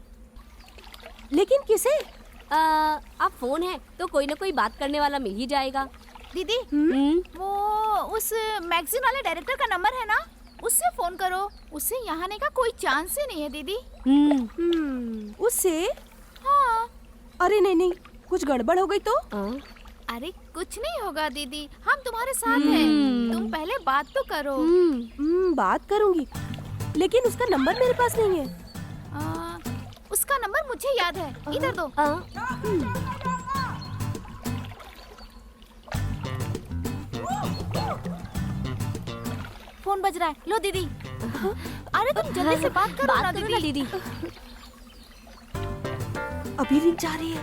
लेकिन किसे? अब फोन है तो कोई ना कोई बात करने वाला मिल ही जाएगा। दीदी वो उस मैगजीन वाले डायरेक्टर का नंबर है ना, उससे फोन करो। उससे यहाँ आने का कोई चांस ही नहीं है दीदी। उससे? हाँ। अरे नहीं, कुछ गड़बड़ हो गई तो? अरे कुछ नहीं होगा दीदी, हम तुम्हारे साथ हैं। तुम पहले बात तो करो। बात करूंगी, लेकिन उसका नंबर मेरे पास नहीं है। उसका नंबर मुझे याद है, इधर दो। फोन बज रहा है, लो दीदी। अरे तुम जल्दी से बात करो ना दीदी। अभी रिंग जा रही है।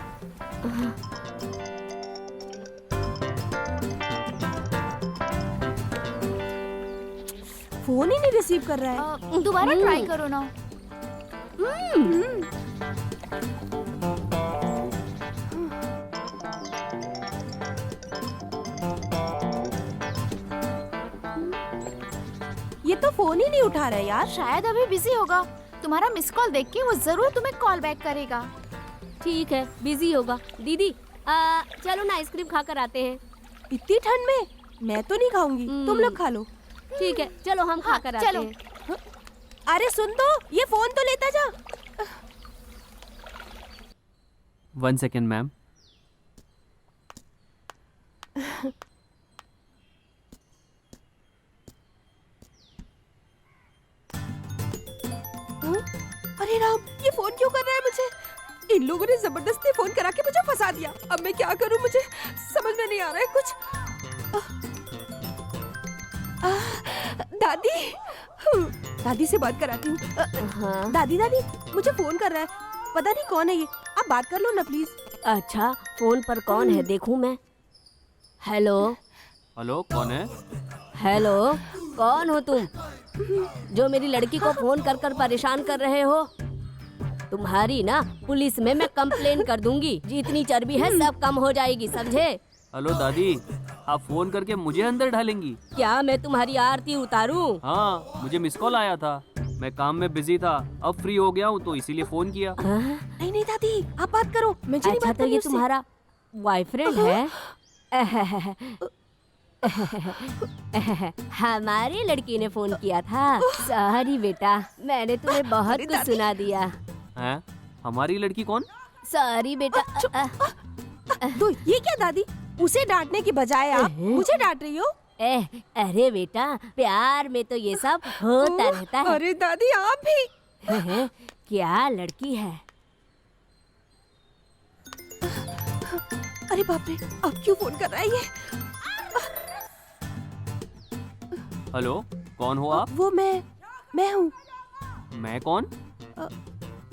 फोन ही नहीं रिसीव कर रहा है। दोबारा ट्राई करो ना। ये तो फोन ही नहीं उठा रहा है यार। शायद अभी बिजी होगा। तुम्हारा मिस कॉल देख के वो जरूर तुम्हें कॉल बैक करेगा। ठीक है, बिजी होगा। दीदी चलो ना आइसक्रीम खा कर आते हैं। इतनी ठंड में मैं तो नहीं खाऊंगी, तुम लोग खा लो। ठीक है, चलो हम खा कर आते चलो। हैं। अरे सुन तो, ये फोन तो लेता जा। 1 सेकेंड मैम। अरे राम, ये फोन क्यों कर रहा है मुझे? इन लोगों ने जबरदस्ती फोन करा के मुझे फंसा दिया। अब मैं क्या करूं, मुझे समझ में नहीं आ रहा है कुछ। दादी, दादी से बात कराती हूँ। हाँ। दादी दादी, मुझे फोन कर रहा है, पता नहीं कौन है ये। आप बात कर लो ना प्लीज। अच्छा, फोन पर कौन है देखूं मैं। हेलो हेलो, कौन है? हेलो, कौन हो तुम जो मेरी लड़की को फोन कर कर परेशान कर रहे हो? तुम्हारी ना पुलिस में मैं कंप्लेन कर दूंगी। जितनी चर्बी है सब कम हो जाएगी, समझे? हेलो दादी, आप फोन करके मुझे अंदर डालेंगी? क्या मैं तुम्हारी आरती उतारूं? हाँ, मुझे मिस कॉल आया था, मैं काम में बिजी था, अब फ्री हो गया हूँ तो इसीलिए फोन किया। नहीं नहीं दादी, आप बात करो। मैं नहीं अच्छा, बात तो करनी ये उससे। तुम्हारा बॉयफ्रेंड है? हमारी लड़की ने फोन किया था। सॉरी बेटा, मैंने तुम्हें बहुत कुछ सुना दिया। हैं? हमारी लड़की कौन? सॉरी बेटा। तो ये क्या दादी, उसे डांटने की बजाय आप मुझे डांट रही हो? अरे बेटा, प्यार में तो ये सब होता रहता है। अरे दादी आप भी। क्या लड़की है? अरे बाप रे, अब क्यों फोन कर रहा है ये? हेलो, कौन हो आप? वो मैं हूँ। मैं कौन?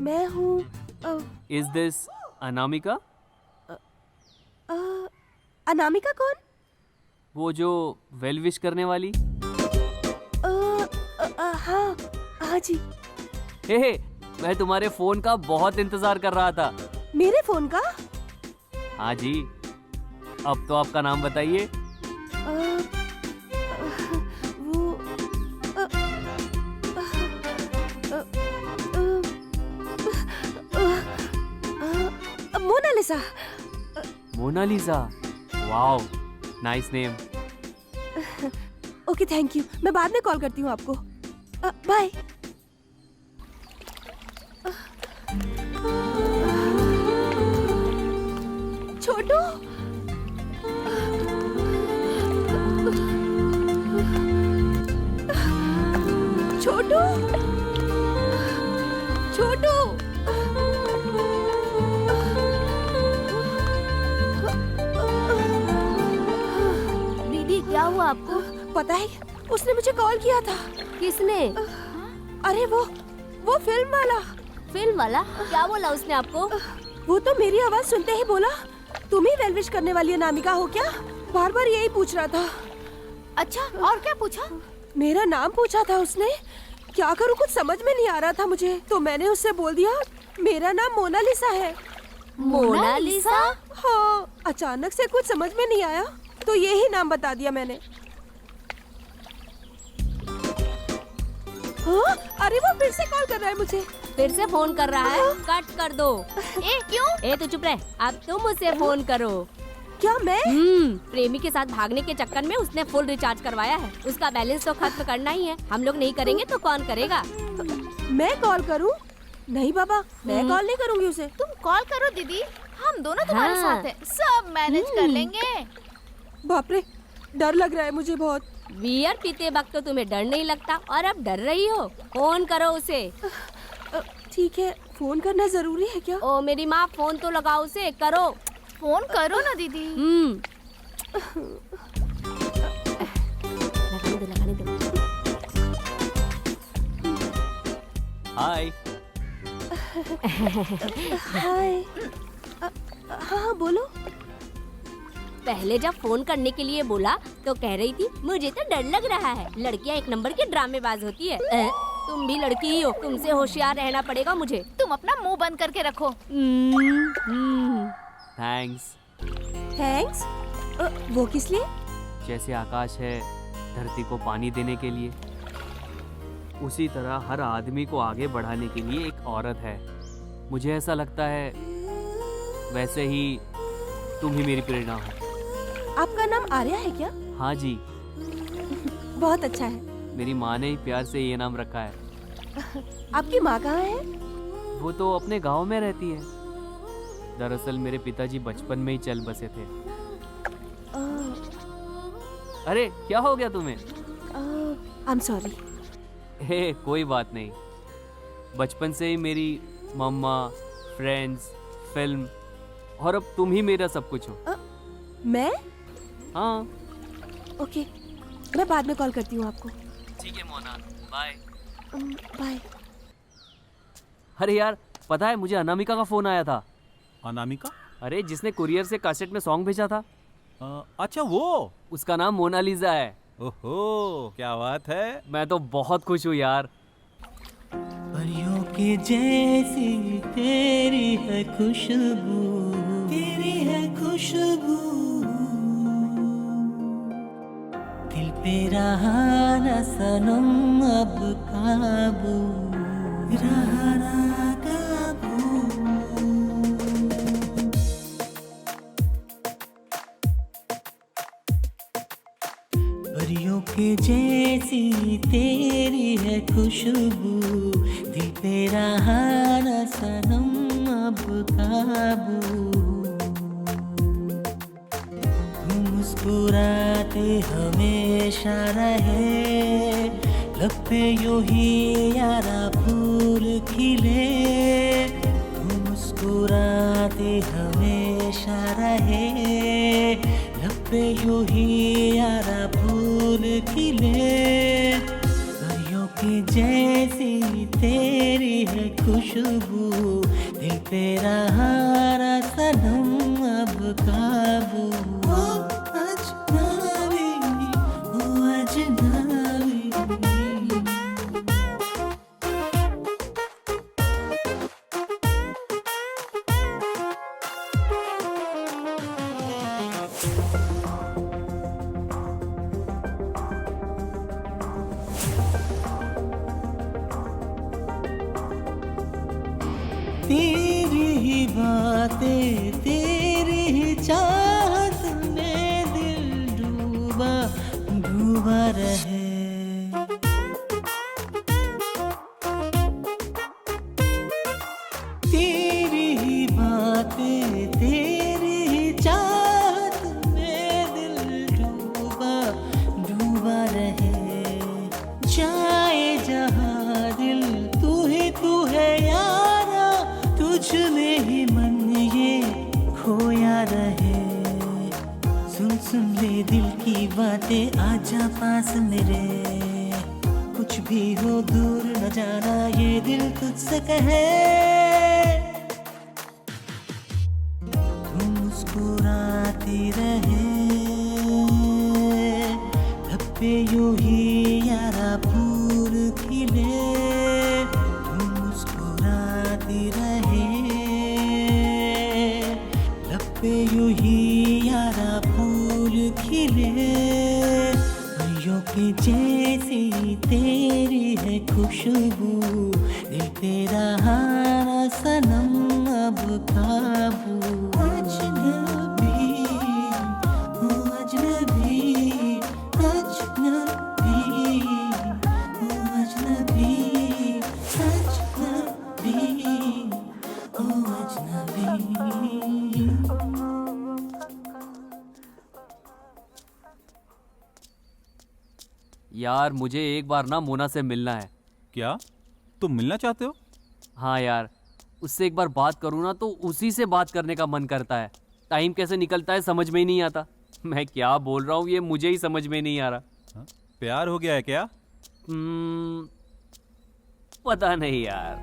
मैं हूँ इज दिस अनामिका? अनामिका कौन? वो जो वेल विश करने वाली? हाँ हाँ जी। हे, मैं तुम्हारे फोन का बहुत इंतजार कर रहा था। मेरे फोन का? हाँ जी। अब तो आपका नाम बताइए। Monalisa. Monalisa, wow, nice name. Okay thank you, मैं बाद में कॉल करती हूँ आपको। बाय। छोटू, छोटू, छोटू। दीदी, क्या हुआ आपको? पता है, उसने मुझे कॉल किया था। किसने? अरे वो फिल्म वाला। फिल्म वाला? क्या बोला उसने आपको? वो तो मेरी आवाज सुनते ही बोला, तुम ही वेल विश करने वाली अनामिका हो क्या? बार बार यही पूछ रहा था। अच्छा, और क्या पूछा? मेरा नाम पूछा था उसने। क्या करूं, कुछ समझ में नहीं आ रहा था मुझे, तो मैंने उससे बोल दिया मेरा नाम मोनालिसा है। मोनालिसा? हाँ, अचानक से कुछ समझ में नहीं आया तो यही नाम बता दिया मैंने। हाँ? अरे वो फिर से कॉल कर रहा है मुझे। फिर से फोन कर रहा है? कट कर दो। क्यों? तो चुप रहे, अब तुम मुझसे फोन करो। क्या मैं? प्रेमी के साथ भागने के चक्कर में उसने फुल रिचार्ज करवाया है। उसका बैलेंस तो खत्म करना ही है। हम लोग नहीं करेंगे तो कौन करेगा? मैं कॉल करूं? नहीं बाबा, मैं कॉल नहीं करूंगी उसे। तुम कॉल करो दीदी, हम दोनों तुम्हारे साथ हैं, सब मैनेज कर लेंगे। बाप रे, डर लग रहा है मुझे बहुत। बियर पीते वक्त तो तुम्हें डर नहीं लगता और अब डर रही हो। फोन करो उसे। ठीक है, फोन करना जरूरी है क्या? ओ मेरी माँ, फोन तो लगाओ उसे, करो। फोन करो ना दीदी। लगाने दो। हाय। हाय। हाँ बोलो। पहले जब फोन करने के लिए बोला तो कह रही थी मुझे तो डर लग रहा है। लड़कियां एक नंबर की ड्रामेबाज होती है। तुम भी लड़की ही हो, तुमसे होशियार रहना पड़ेगा मुझे। तुम अपना मुंह बंद करके रखो। थैंक्स। थैंक्स? वो किस लिए? जैसे आकाश है धरती को पानी देने के लिए, उसी तरह हर आदमी को आगे बढ़ाने के लिए एक औरत है। मुझे ऐसा लगता है वैसे ही तुम ही मेरी प्रेरणा हो। आपका नाम आर्या है क्या? हाँ जी। बहुत अच्छा है। मेरी माँ ने ही प्यार से ये नाम रखा है। आपकी माँ कहाँ है? वो तो अपने गांव में रहती है। दरअसल मेरे पिताजी बचपन में ही चल बसे थे। अरे क्या हो गया तुम्हें? आई एम सॉरी। हे कोई बात नहीं। बचपन से ही मेरी मम्मा, फ्रेंड्स, फिल्म और अब तुम ही मेरा सब कुछ हो। मैं? हाँ। ओके, मैं बाद में कॉल करती हूँ आपको। ठीक है मोना, बाय। बाय। अरे यार पता है, मुझे अनामिका का फोन आया था। अनामिका? अरे जिसने कुरियर से कैसेट में सॉन्ग भेजा था। अच्छा वो? उसका नाम मोनालिसा है। ओहो, क्या बात है। मैं तो बहुत खुश हूँ यार। परियों के जैसी तेरी है खुशबू, तेरी है खुशबू, दिल पे रहा न सनम अब काबू, रहा ना काबू। परियों के जैसी तेरी है खुशबू, दिल पे रहा न सनम अब काबू। तुम मुस्कुराते हमेशा रहे, लब पे यूं ही यारा फूल खिले। तुम मुस्कुराते हमेशा रहे, लब पे यूं ही यारा फूल खिले। परियों के जैसी तेरी है खुशबू, दिल पे रहा न सनम अब काबू। ओ अजनबी, ओ अजनबी। तेरी ही बातें, तेरी ही चाहत में दिल डूबा डूबा रहे। तेरी ही बातें, तेरी ही चाहत में दिल डूबा डूबा रहे। जाए जहाँ दिल तू है यारा, तुझ में ही मन ये खोया रहे। सुन सुन ले दिल की बातें, आजा पास मेरे। कुछ भी हो दूर न जाना, ये दिल तुझसे कहे। तुम मुस्कुराती रहे, लब पे यूं ही यारा फूल खिले। तुम मुस्कुराती रहे, लब पे यूं ही यारा फूल खिले। परियों के जैसी तेरी है खुशबू, दिल पे रहा न सनम अब काबू। अजनबी, ओ अजनबी, अजनबी, ओ अजनबी, अजनबी, ओ अजनबी। यार मुझे एक बार ना मोना से मिलना है। क्या तुम मिलना चाहते हो? हाँ यार, उससे एक बार बात करूँ ना तो उसी से बात करने का मन करता है। टाइम कैसे निकलता है समझ में ही नहीं आता। मैं क्या बोल रहा हूँ ये मुझे ही समझ में नहीं आ रहा। प्यार हो गया है क्या? पता नहीं यार।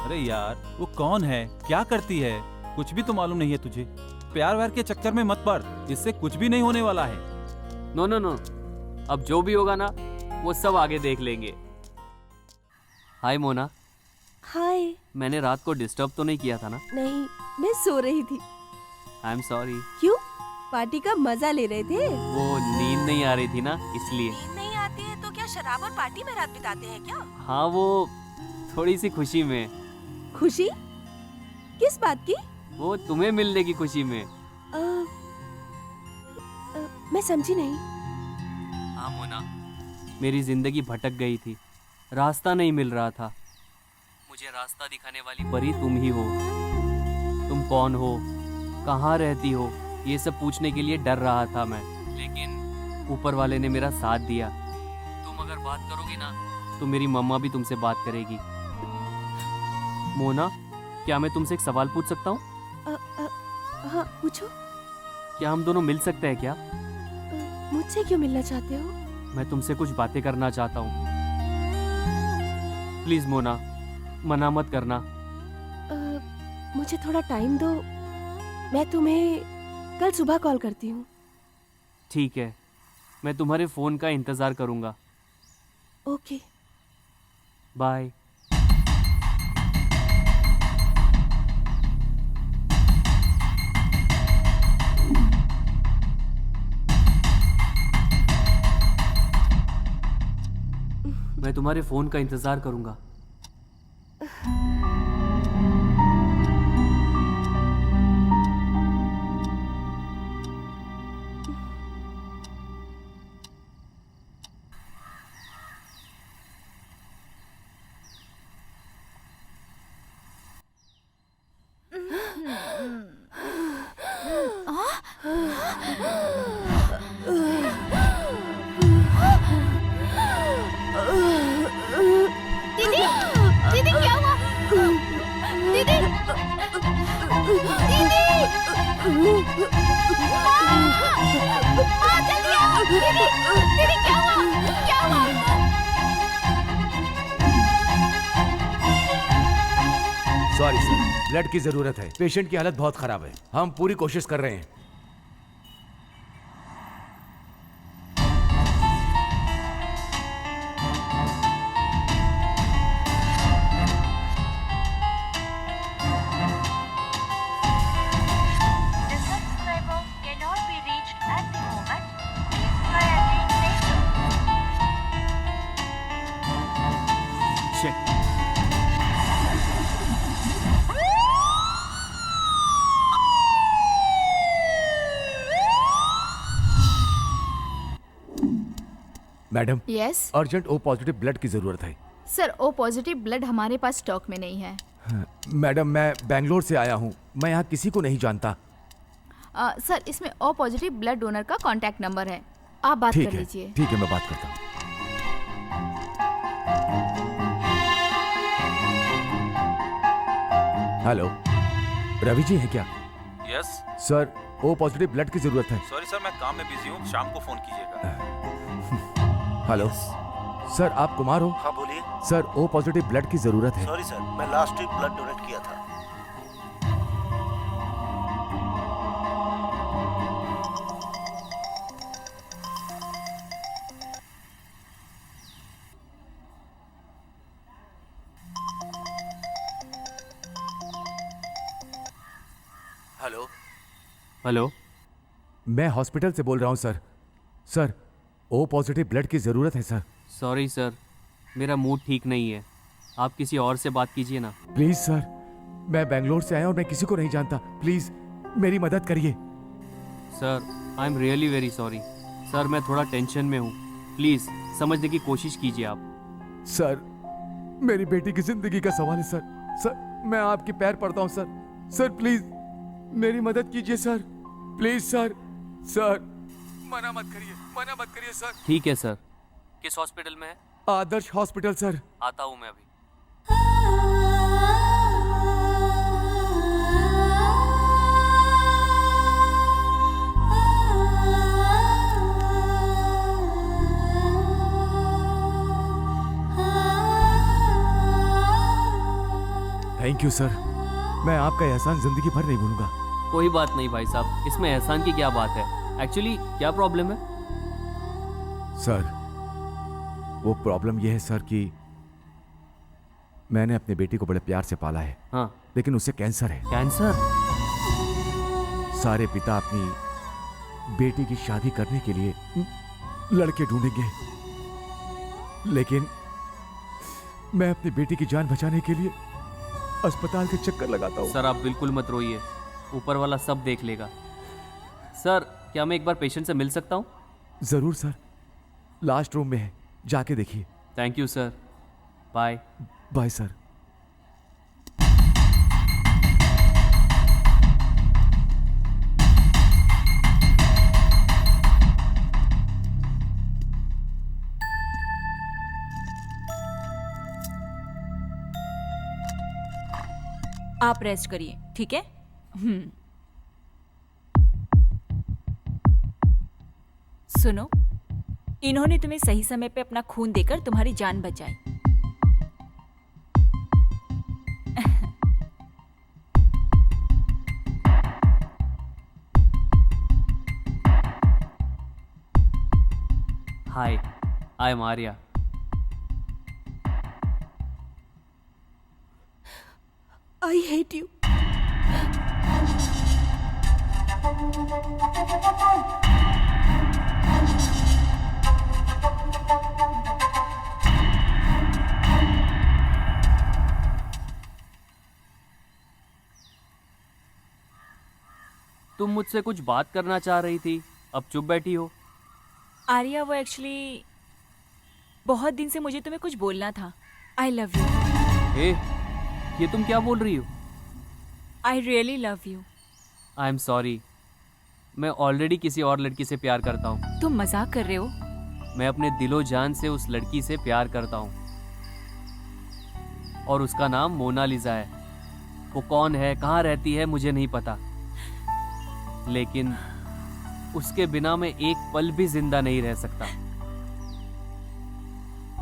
अरे यार वो कौन है, क्या करती है, कुछ भी तो मालूम नहीं है तुझे। प्यार व्यार के चक्कर में मत पड़, इससे कुछ भी नहीं होने वाला है। नो नो नो, अब जो भी होगा ना वो सब आगे देख लेंगे। हाय मोना। हाय। मैंने रात को डिस्टर्ब तो नहीं किया था ना? नहीं, मैं सो रही थी। आई एम सॉरी। क्यों? पार्टी का मजा ले रहे थे? वो नींद नहीं आ रही थी ना इसलिए। नींद नहीं आती है तो क्या शराब और पार्टी में रात बिताते हैं क्या? हाँ वो थोड़ी सी खुशी में। खुशी? किस बात की? वो तुम्हें मिलने की खुशी में। मैं समझी नहीं। हाँ मोना, मेरी जिंदगी भटक गई थी, रास्ता नहीं मिल रहा था। मुझे रास्ता दिखाने वाली परी तुम ही हो। तुम कौन हो, कहाँ रहती हो, ये सब पूछने के लिए डर रहा था मैं, लेकिन ऊपर वाले ने मेरा साथ दिया। तुम अगर बात करोगी ना तो मेरी मम्मा भी तुमसे बात करेगी। मोना, क्या मैं तुमसे एक सवाल पूछ सकता हूँ? हाँ पूछो। क्या हम दोनों मिल सकते हैं क्या? मुझसे क्यों मिलना चाहते हो? मैं तुमसे कुछ बातें करना चाहता हूँ। प्लीज मोना, मना मत करना। मुझे थोड़ा टाइम दो, मैं तुम्हें कल सुबह कॉल करती हूँ। ठीक है, मैं तुम्हारे फोन का इंतजार करूंगा। Okay, bye. मैं तुम्हारे फोन का इंतजार करूंगा। दीदी, दीदी क्या हुआ? दीदी, दीदी, माँ जल्दी आओ। दीदी, दीदी क्या हुआ? क्या हुआ? सॉरी सर, ब्लड की जरूरत है। पेशेंट की हालत बहुत खराब है। हम पूरी कोशिश कर रहे हैं। Madam, yes urgent O positive blood की जरूरत है। सर, ओ पॉजिटिव ब्लड हमारे पास स्टॉक में नहीं है। मैडम, मैं बेंगलोर से आया हूँ, मैं यहाँ किसी को नहीं जानता। सर, इसमें ओ पॉजिटिव ब्लड डोनर का कांटेक्ट नंबर है, आप बात कर लीजिए। ठीक है, मैं बात करता हूँ। हेलो, रवि जी हैं क्या? Yes sir, O positive blood की जरूरत है। सॉरी सर, मैं काम में बिजी हूँ, शाम को फोन कीजिएगा। हेलो सर, आप कुमार हो? हाँ बोलिए। सर, ओ पॉजिटिव ब्लड की जरूरत है। सॉरी सर, मैं लास्ट वीक ब्लड डोनेट किया था। हेलो हेलो, मैं हॉस्पिटल से बोल रहा हूँ sir. Sir, O positive blood की ज़रूरत है सर। सॉरी सर, मेरा मूड ठीक नहीं है, आप किसी और से बात कीजिए ना। प्लीज़ सर, मैं बेंगलोर से आया और मैं किसी को नहीं जानता, प्लीज़ मेरी मदद करिए। Sir, I am really very sorry. Sir, मैं थोड़ा टेंशन में हूँ, प्लीज़ समझने की कोशिश कीजिए आप। सर, मेरी बेटी की ज़िंदगी का सवाल है सर। सर, मैं आपके पैर पड़ता हूँ सर। सर प्लीज़ मेरी मदद कीजिए सर, प्लीज़ सर। सर, मना मत करिए सर। ठीक है सर, किस हॉस्पिटल में है? आदर्श हॉस्पिटल सर। आता हूँ मैं अभी। थैंक यू सर, मैं आपका एहसान जिंदगी भर नहीं भूलूंगा। कोई बात नहीं भाई साहब, इसमें एहसान की क्या बात है। एक्चुअली क्या प्रॉब्लम है? सर, वो प्रॉब्लम ये है सर कि मैंने अपनी बेटी को बड़े प्यार से पाला है। हाँ, लेकिन उसे कैंसर है। कैंसर? सारे पिता अपनी बेटी की शादी करने के लिए लड़के ढूंढेंगे, लेकिन मैं अपनी बेटी की जान बचाने के लिए अस्पताल के चक्कर लगाता हूँ। सर, आप बिल्कुल मत रोइए, ऊपर वाला सब देख लेगा। सर, क्या मैं एक बार पेशेंट से मिल सकता हूँ? जरूर सर, लास्ट रूम में है, जाके देखिए। Thank you sir, bye. Bye sir. आप रेस्ट करिए, ठीक है? सुनो, इन्होंने तुम्हें सही समय पे अपना खून देकर तुम्हारी जान बचाई। Hi, I am Arya. I hate you. तुम मुझसे कुछ बात करना चाह रही थी, अब चुप बैठी हो। आर्या, वो एक्चुअली बहुत दिन से मुझे तुम्हें कुछ बोलना था। आई लव यू। ये तुम क्या बोल रही हो? I really love you. I am sorry, मैं ऑलरेडी किसी और लड़की से प्यार करता हूँ। तुम मजाक कर रहे हो? मैं अपने दिलो जान से उस लड़की से प्यार करता हूँ और उसका नाम मोनालिसा है। वो कौन है, कहाँ रहती है, मुझे नहीं पता, लेकिन उसके बिना मैं एक पल भी जिंदा नहीं रह सकता।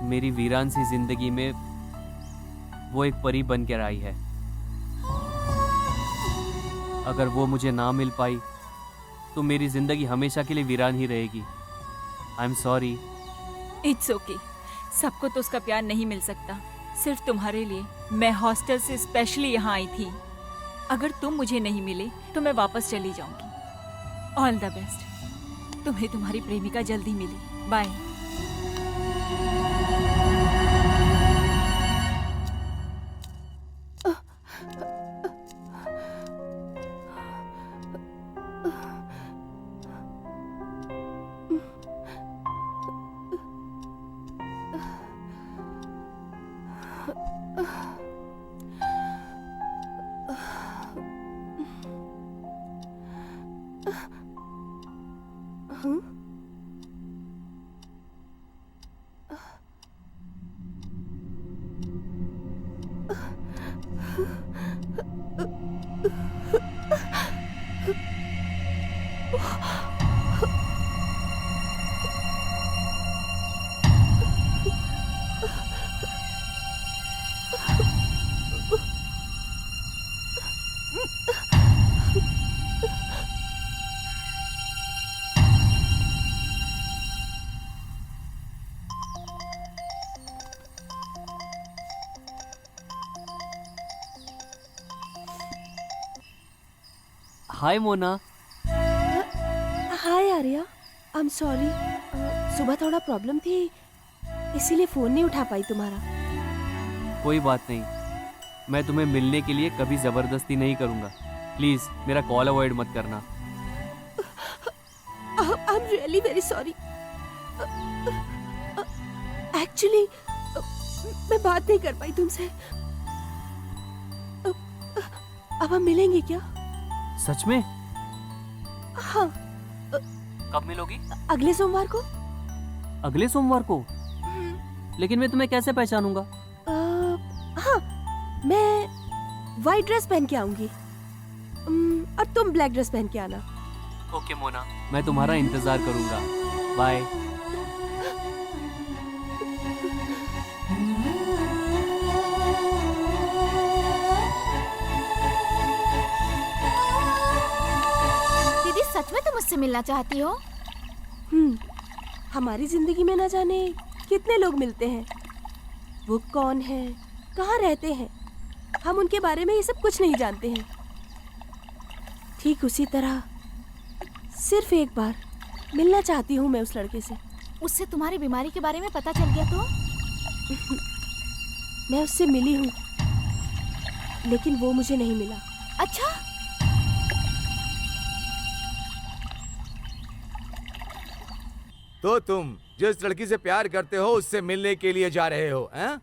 मेरी वीरान सी जिंदगी में वो एक परी बन कर आई है। अगर वो मुझे ना मिल पाई तो मेरी जिंदगी हमेशा के लिए वीरान ही रहेगी। आई एम सॉरी। It's okay. सबको तो उसका प्यार नहीं मिल सकता। सिर्फ तुम्हारे लिए मैं हॉस्टल से स्पेशली यहाँ आई थी। अगर तुम मुझे नहीं मिले तो मैं वापस चली जाऊंगी। All the best. तुम्हें तुम्हारी प्रेमिका जल्दी मिले। Bye. Hi Mona. Hi Arya, I am sorry. सुबह थोड़ा प्रॉब्लम थी, इसीलिए फोन नहीं उठा पाई तुम्हारा। कोई बात नहीं, मैं तुम्हें मिलने के लिए कभी जबरदस्ती नहीं करूंगा। प्लीज मेरा कॉल अवॉइड मत करना। I am really very sorry. Actually मैं बात नहीं कर पाई तुमसे। अब हम मिलेंगे क्या? सच में? हाँ। कब मिलोगी? अगले सोमवार को। अगले सोमवार को? लेकिन मैं तुम्हें कैसे पहचानूंगा? हाँ, मैं वाइट ड्रेस पहन के आऊंगी और तुम ब्लैक ड्रेस पहन के आना। ओके मोना, मैं तुम्हारा इंतजार करूंगा। बाय। दीदी, सच में तुम मुझसे मिलना चाहती हो? हमारी जिंदगी में ना जाने कितने लोग मिलते हैं। वो कौन है, कहाँ रहते हैं, हम उनके बारे में ये सब कुछ नहीं जानते हैं। ठीक उसी तरह सिर्फ एक बार मिलना चाहती हूँ मैं उस लड़के से। उससे तुम्हारी बीमारी के बारे में पता चल गया तो? मैं उससे मिली हूँ, लेकिन वो मुझे नहीं मिला। अच्छा, तो तुम जिस लड़की से प्यार करते हो उससे मिलने के लिए जा रहे हो, हैं?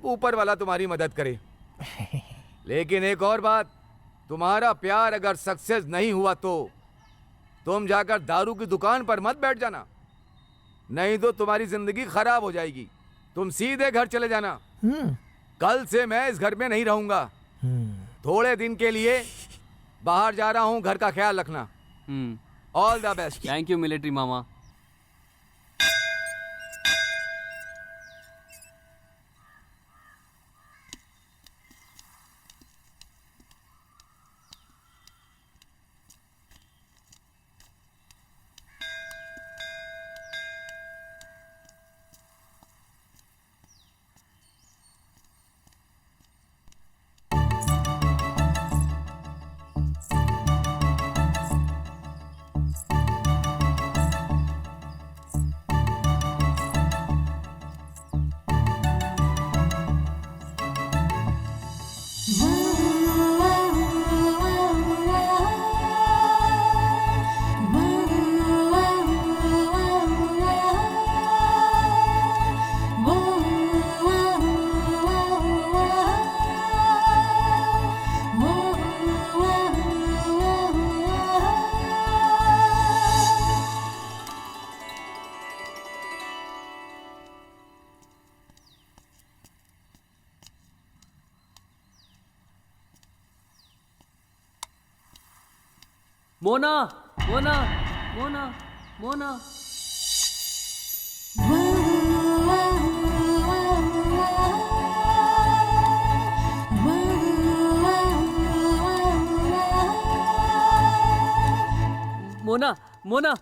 ऊपर वाला तुम्हारी मदद करे। लेकिन एक और बात, तुम्हारा प्यार अगर सक्सेस नहीं हुआ तो तुम जाकर दारू की दुकान पर मत बैठ जाना, नहीं तो तुम्हारी जिंदगी खराब हो जाएगी। तुम सीधे घर चले जाना। कल से मैं इस घर में नहीं रहूंगा। थोड़े दिन के लिए बाहर जा रहा हूं, घर का ख्याल रखना। All the best. Thank you military mama. Mona Mona Mona Mona. Mona Mona.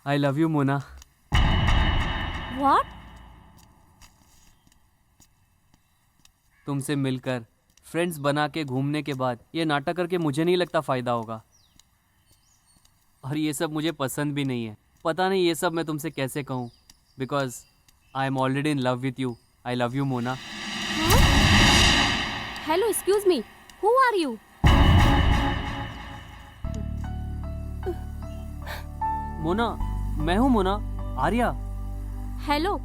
I love you Mona. What? तुमसे मिलकर फ्रेंड्स बना के घूमने के बाद ये नाटक करके मुझे नहीं लगता फ़ायदा होगा, और ये सब मुझे पसंद भी नहीं है। पता नहीं ये सब मैं तुमसे कैसे कहूँ, because I am already in love with you. I love you Mona. Hello, excuse me, who are you? Mona, मैं हूँ मोना, आर्या। हेलो,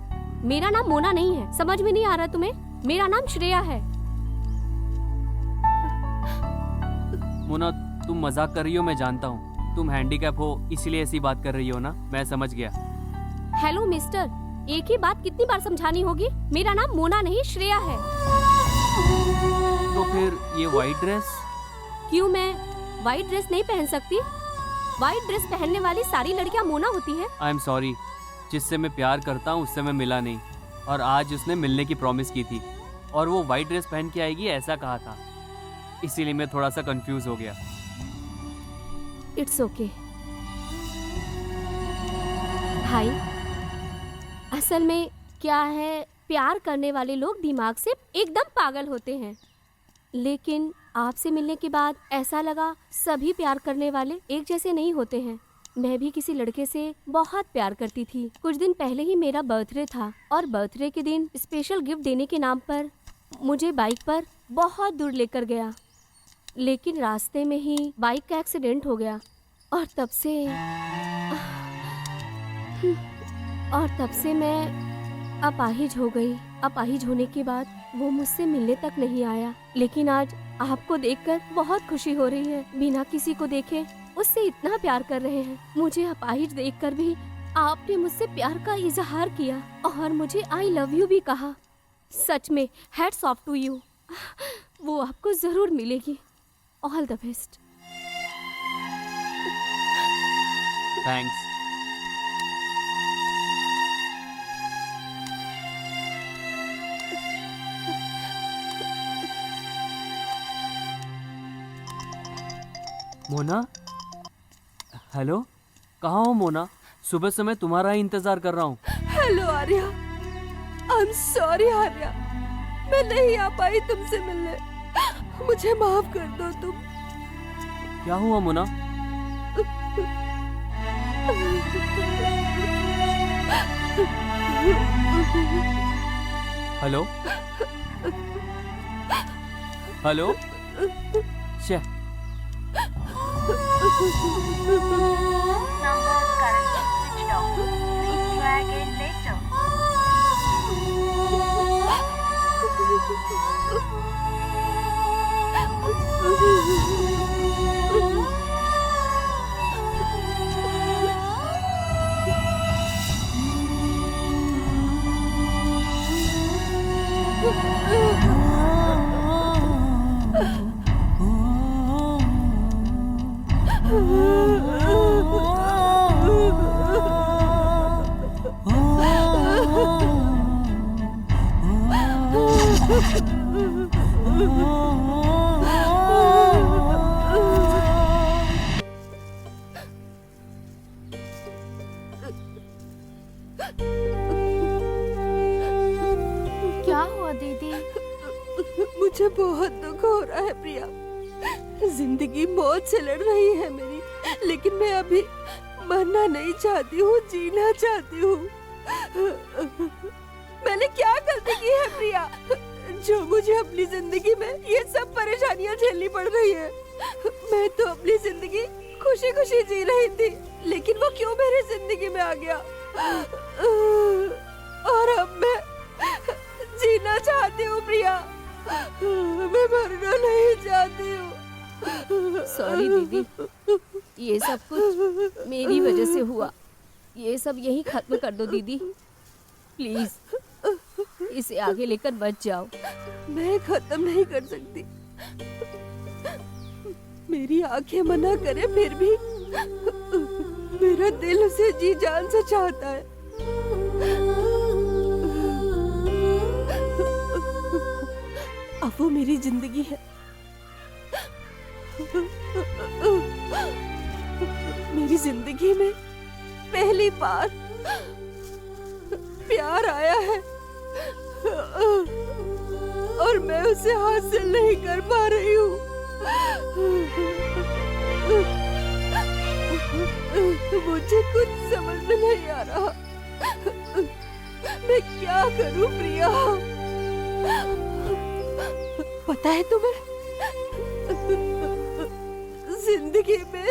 मेरा नाम मोना नहीं है, समझ में नहीं आ रहा तुम्हें? मेरा नाम श्रेया है। मोना, तुम मजाक कर रही हो, मैं जानता हूँ। तुम हैंडीकैप हो इसलिए ऐसी बात कर रही हो ना, मैं समझ गया। हेलो मिस्टर, एक ही बात कितनी बार समझानी होगी? मेरा नाम मोना नहीं श्रेया है। तो फिर ये वाइट ड्रेस? क्यों मैं वाइट ड्रेस नहीं पहन सकती? वाइट ड्रेस पहनने वाली सारी लड़कियां मोना होती है। आई एम सॉरी, जिससे मैं प्यार करता हूँ उससे मैं मिला नहीं, और आज उसने मिलने की प्रॉमिस की थी और वो वाइट ड्रेस पहन के आएगी ऐसा कहा था, इसीलिए मैं थोड़ा सा कंफ्यूज हो गया। इट्स ओके भाई, असल में क्या है, प्यार करने वाले लोग दिमाग से एकदम पागल होते हैं, लेकिन आपसे मिलने के बाद ऐसा लगा सभी प्यार करने वाले एक जैसे नहीं होते हैं। मैं भी किसी लड़के से बहुत प्यार करती थी। कुछ दिन पहले ही मेरा बर्थडे था और बर्थडे के दिन स्पेशल गिफ्ट देने के नाम पर मुझे बाइक पर बहुत दूर लेकर गया, लेकिन रास्ते में ही बाइक का एक्सीडेंट हो गया और तब से मैं अपाहिज हो गई। अपाहिज होने के बाद वो मुझसे मिलने तक नहीं आया, लेकिन आज आपको देखकर बहुत खुशी हो रही है। बिना किसी को देखे उससे इतना प्यार कर रहे हैं। मुझे अपाहिज देखकर भी आपने मुझसे प्यार का इजहार किया और मुझे आई लव यू भी कहा। सच में हैट्स ऑफ टू यू। वो आपको जरूर मिलेगी। All the best. Thanks. Mona, hello, कहाँ हो मोना? सुबह से मैं तुम्हारा ही इंतजार कर रहा हूँ। Hello Arya, I am sorry Arya, मैं नहीं आ पाई तुमसे मिलने, मुझे माफ कर दो तुम। क्या हुआ मोना? हेलो हेलो, क्या हुआ दीदी? मुझे बहुत दुख हो रहा है प्रिया। जिंदगी मौत से लड़ रही है मेरी, लेकिन मैं अभी मरना नहीं चाहती हूँ, जीना चाहती हूँ। मैंने क्या गलती की है प्रिया, जो मुझे अपनी जिंदगी में ये सब परेशानियाँ झेलनी पड़ रही है? मैं तो अपनी जिंदगी खुशी खुशी जी रही थी, लेकिन वो क्यों मेरी जिंदगी में आ गया? और अब मैं जीना चाहती हूँ प्रिया, मैं मरना नहीं चाहती हूँ। सॉरी दीदी, ये सब कुछ मेरी वजह से हुआ। ये सब यही खत्म कर दो दीदी, प्लीज। इसे आगे लेकर मत जाओ। मैं खत्म नहीं कर सकती, मेरी आंखें मना करे फिर भी मेरा दिल उसे जी जान से चाहता है। अब वो मेरी जिंदगी है। मेरी जिंदगी में पहली बार प्यार आया है और मैं उसे हासिल नहीं कर पा रही हूँ। मुझे कुछ समझ में नहीं आ रहा, मैं क्या करूं प्रिया? पता है तुम्हें, जिंदगी में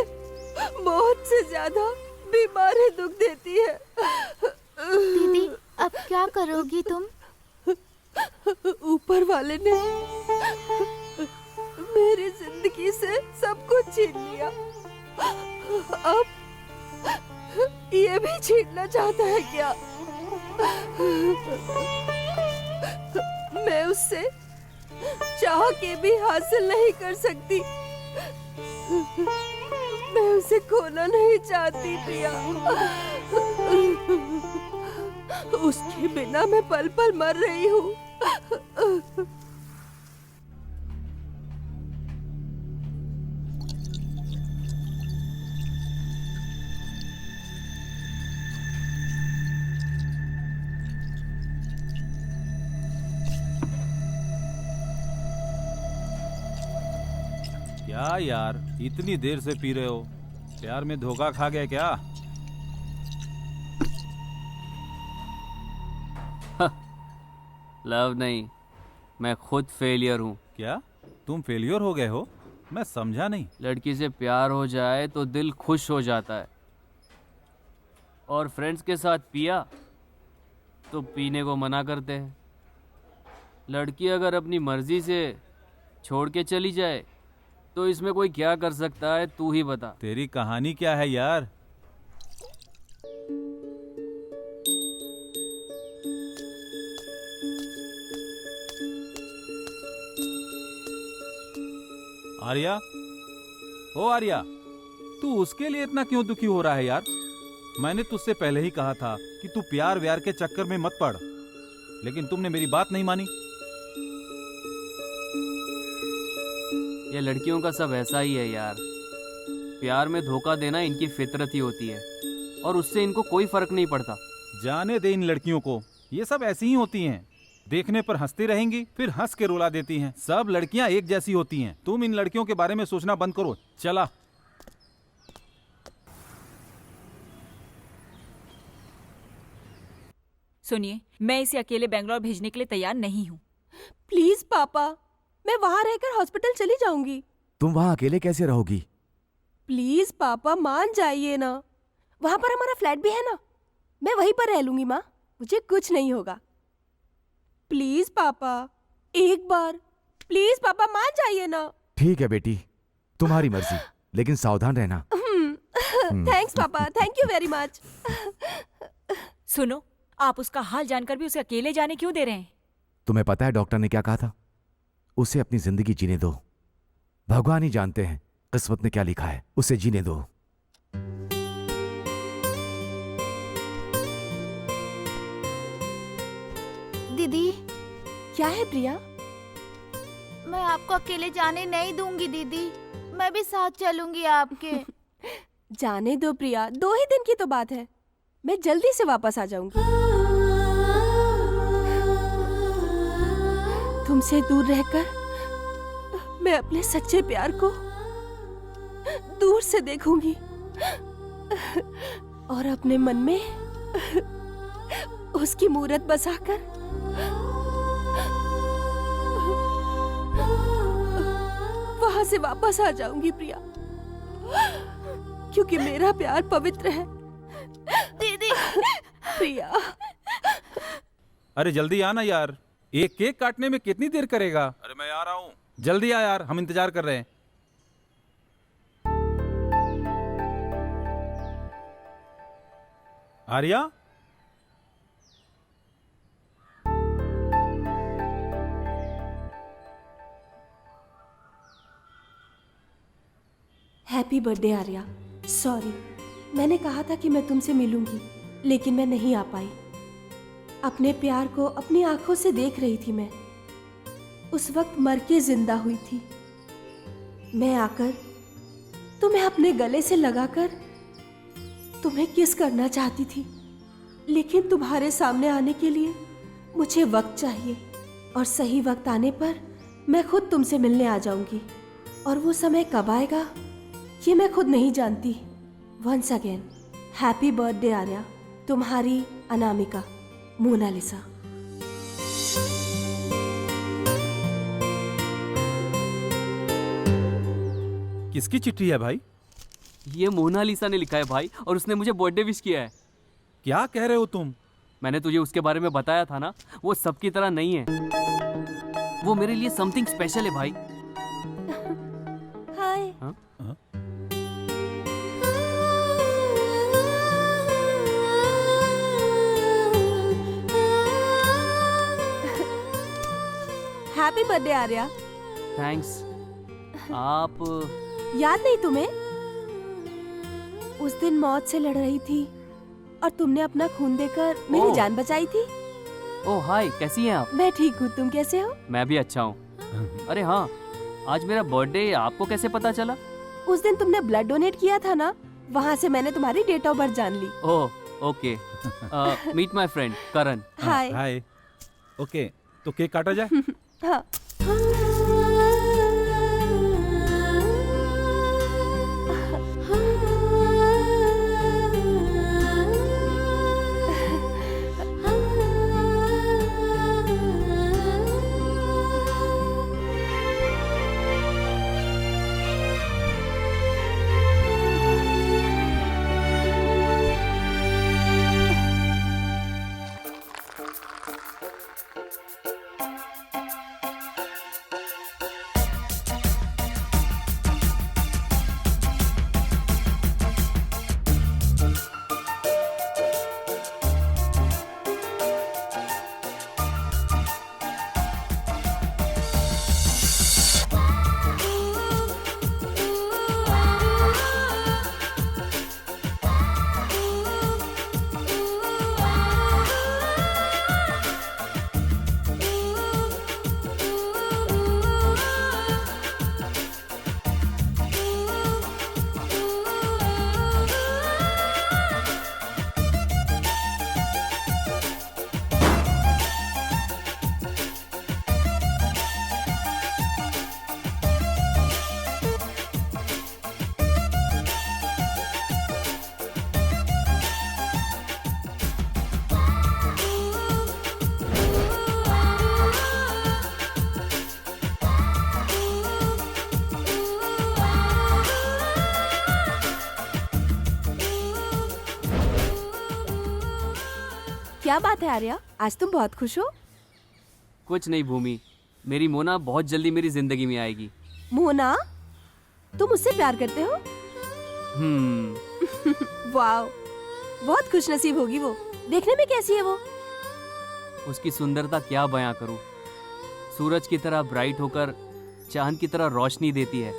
मौत से ज्यादा बीमारी दुख देती है। दीदी अब क्या करोगी तुम? ऊपर वाले ने मेरी जिंदगी से सब कुछ छीन लिया, अब ये भी छीनना चाहता है क्या? मैं उससे चाह के भी हासिल नहीं कर सकती, मैं उसे खोना नहीं चाहती प्रिया। उसके बिना मैं पल पल मर रही हूँ। क्या यार, इतनी देर से पी रहे हो? प्यार में धोखा खा गए क्या? लव नहीं, मैं खुद फेलियर हूँ। क्या तुम फेलियर हो गए हो? मैं समझा नहीं। लड़की से प्यार हो जाए तो दिल खुश हो जाता है, और फ्रेंड्स के साथ पिया तो पीने को मना करते हैं। लड़की अगर अपनी मर्जी से छोड़ के चली जाए तो इसमें कोई क्या कर सकता है, तू ही बता। तेरी कहानी क्या है यार? आर्या, ओ आर्या, तू उसके लिए इतना क्यों दुखी हो रहा है यार? मैंने तुझसे पहले ही कहा था कि तू प्यार व्यार के चक्कर में मत पड़, लेकिन तुमने मेरी बात नहीं मानी। ये लड़कियों का सब ऐसा ही है यार, प्यार में धोखा देना इनकी फितरत ही होती है, और उससे इनको कोई फर्क नहीं पड़ता। जाने दे इन लड़कियों को, ये सब ऐसी ही होती हैं। देखने पर हंसती रहेंगी, फिर हंस के रुला देती हैं। सब लड़कियां एक जैसी होती हैं। तुम इन लड़कियों के बारे में सोचना बंद करो। चला। सुनिए, मैं इसे अकेले बेंगलोर भेजने के लिए तैयार नहीं हूँ। प्लीज पापा, मैं वहाँ रहकर हॉस्पिटल चली जाऊंगी। तुम वहाँ अकेले कैसे रहोगी? प्लीज पापा मान जाइए ना, वहाँ पर हमारा फ्लैट भी है ना, मैं वहीं पर रह लूंगी माँ, मुझे कुछ नहीं होगा। प्लीज पापा, एक बार प्लीज पापा मान जाइए ना। ठीक है बेटी, तुम्हारी मर्जी, लेकिन सावधान रहना। थैंक्स पापा, थैंक यू वेरी मच। सुनो, आप उसका हाल जानकर भी उसे अकेले जाने क्यों दे रहे हैं? तुम्हें पता है डॉक्टर ने क्या कहा था? उसे अपनी जिंदगी जीने दो। भगवान ही जानते हैं किस्मत में क्या लिखा है, उसे जीने दो। दीदी, क्या है प्रिया? मैं आपको अकेले जाने नहीं दूंगी दीदी, मैं भी साथ चलूंगी आपके। जाने दो प्रिया, 2 ही दिन की तो बात है, मैं जल्दी से वापस आ जाऊंगी। तुमसे दूर रहकर मैं अपने सच्चे प्यार को दूर से देखूंगी और अपने मन में उसकी मूरत बसाकर वहां से वापस आ जाऊंगी प्रिया, क्योंकि मेरा प्यार पवित्र है। दीदी प्रिया, अरे जल्दी आना यार, एक केक काटने में कितनी देर करेगा? अरे मैं आ रहा हूँ, जल्दी आ यार, हम इंतजार कर रहे हैं। Arya, happy birthday Arya. Sorry, मैंने कहा था कि मैं तुमसे मिलूंगी, लेकिन मैं नहीं आ पाई। अपने प्यार को अपनी आंखों से देख रही थी मैं, उस वक्त मर के जिंदा हुई थी। मैं आकर तुम्हें अपने गले से लगाकर तुम्हें किस करना चाहती थी, लेकिन तुम्हारे सामने आने के लिए मुझे वक्त चाहिए, और सही वक्त आने पर मैं खुद तुमसे मिलने आ जाऊंगी। और वो समय कब आएगा ये मैं खुद नहीं जानती। Once again happy birthday Arya, तुम्हारी अनामिका, मोनालिसा। किसकी चिट्ठी है भाई? ये मोनालिसा ने लिखा है भाई, और उसने मुझे बर्थडे विश किया है। क्या कह रहे हो तुम? मैंने तुझे उसके बारे में बताया था ना, वो सबकी तरह नहीं है, वो मेरे लिए समथिंग स्पेशल है भाई। हाय। हाँ? Happy birthday Arya. थैंक्स। आप याद नहीं तुम्हें? उस दिन मौत से लड़ रही थी और तुमने अपना खून देकर मेरी ओह। जान बचाई थी। ओह हाय, कैसी हैं आप? मैं ठीक हूँ, तुम कैसे हो? मैं भी अच्छा हूँ। अरे हाँ, आज मेरा बर्थडे आपको कैसे पता चला? उस दिन तुमने ब्लड डोनेट किया था ना, वहाँ से मैंने तुम्हारी डेट ऑफ बर्थ जान ली। Oh okay. Meet my friend Karan. Hi. Hi. Okay, तो केक काटा जाए? हाँ। क्या बात है आर्या, आज तुम बहुत खुश हो। कुछ नहीं भूमि, मेरी मोना बहुत जल्दी मेरी जिंदगी में आएगी। मोना, तुम उससे प्यार करते हो? वाह, बहुत खुशनसीब होगी वो। देखने में कैसी है वो? उसकी सुंदरता क्या बयां करूं। सूरज की तरह ब्राइट होकर चांद की तरह रोशनी देती है।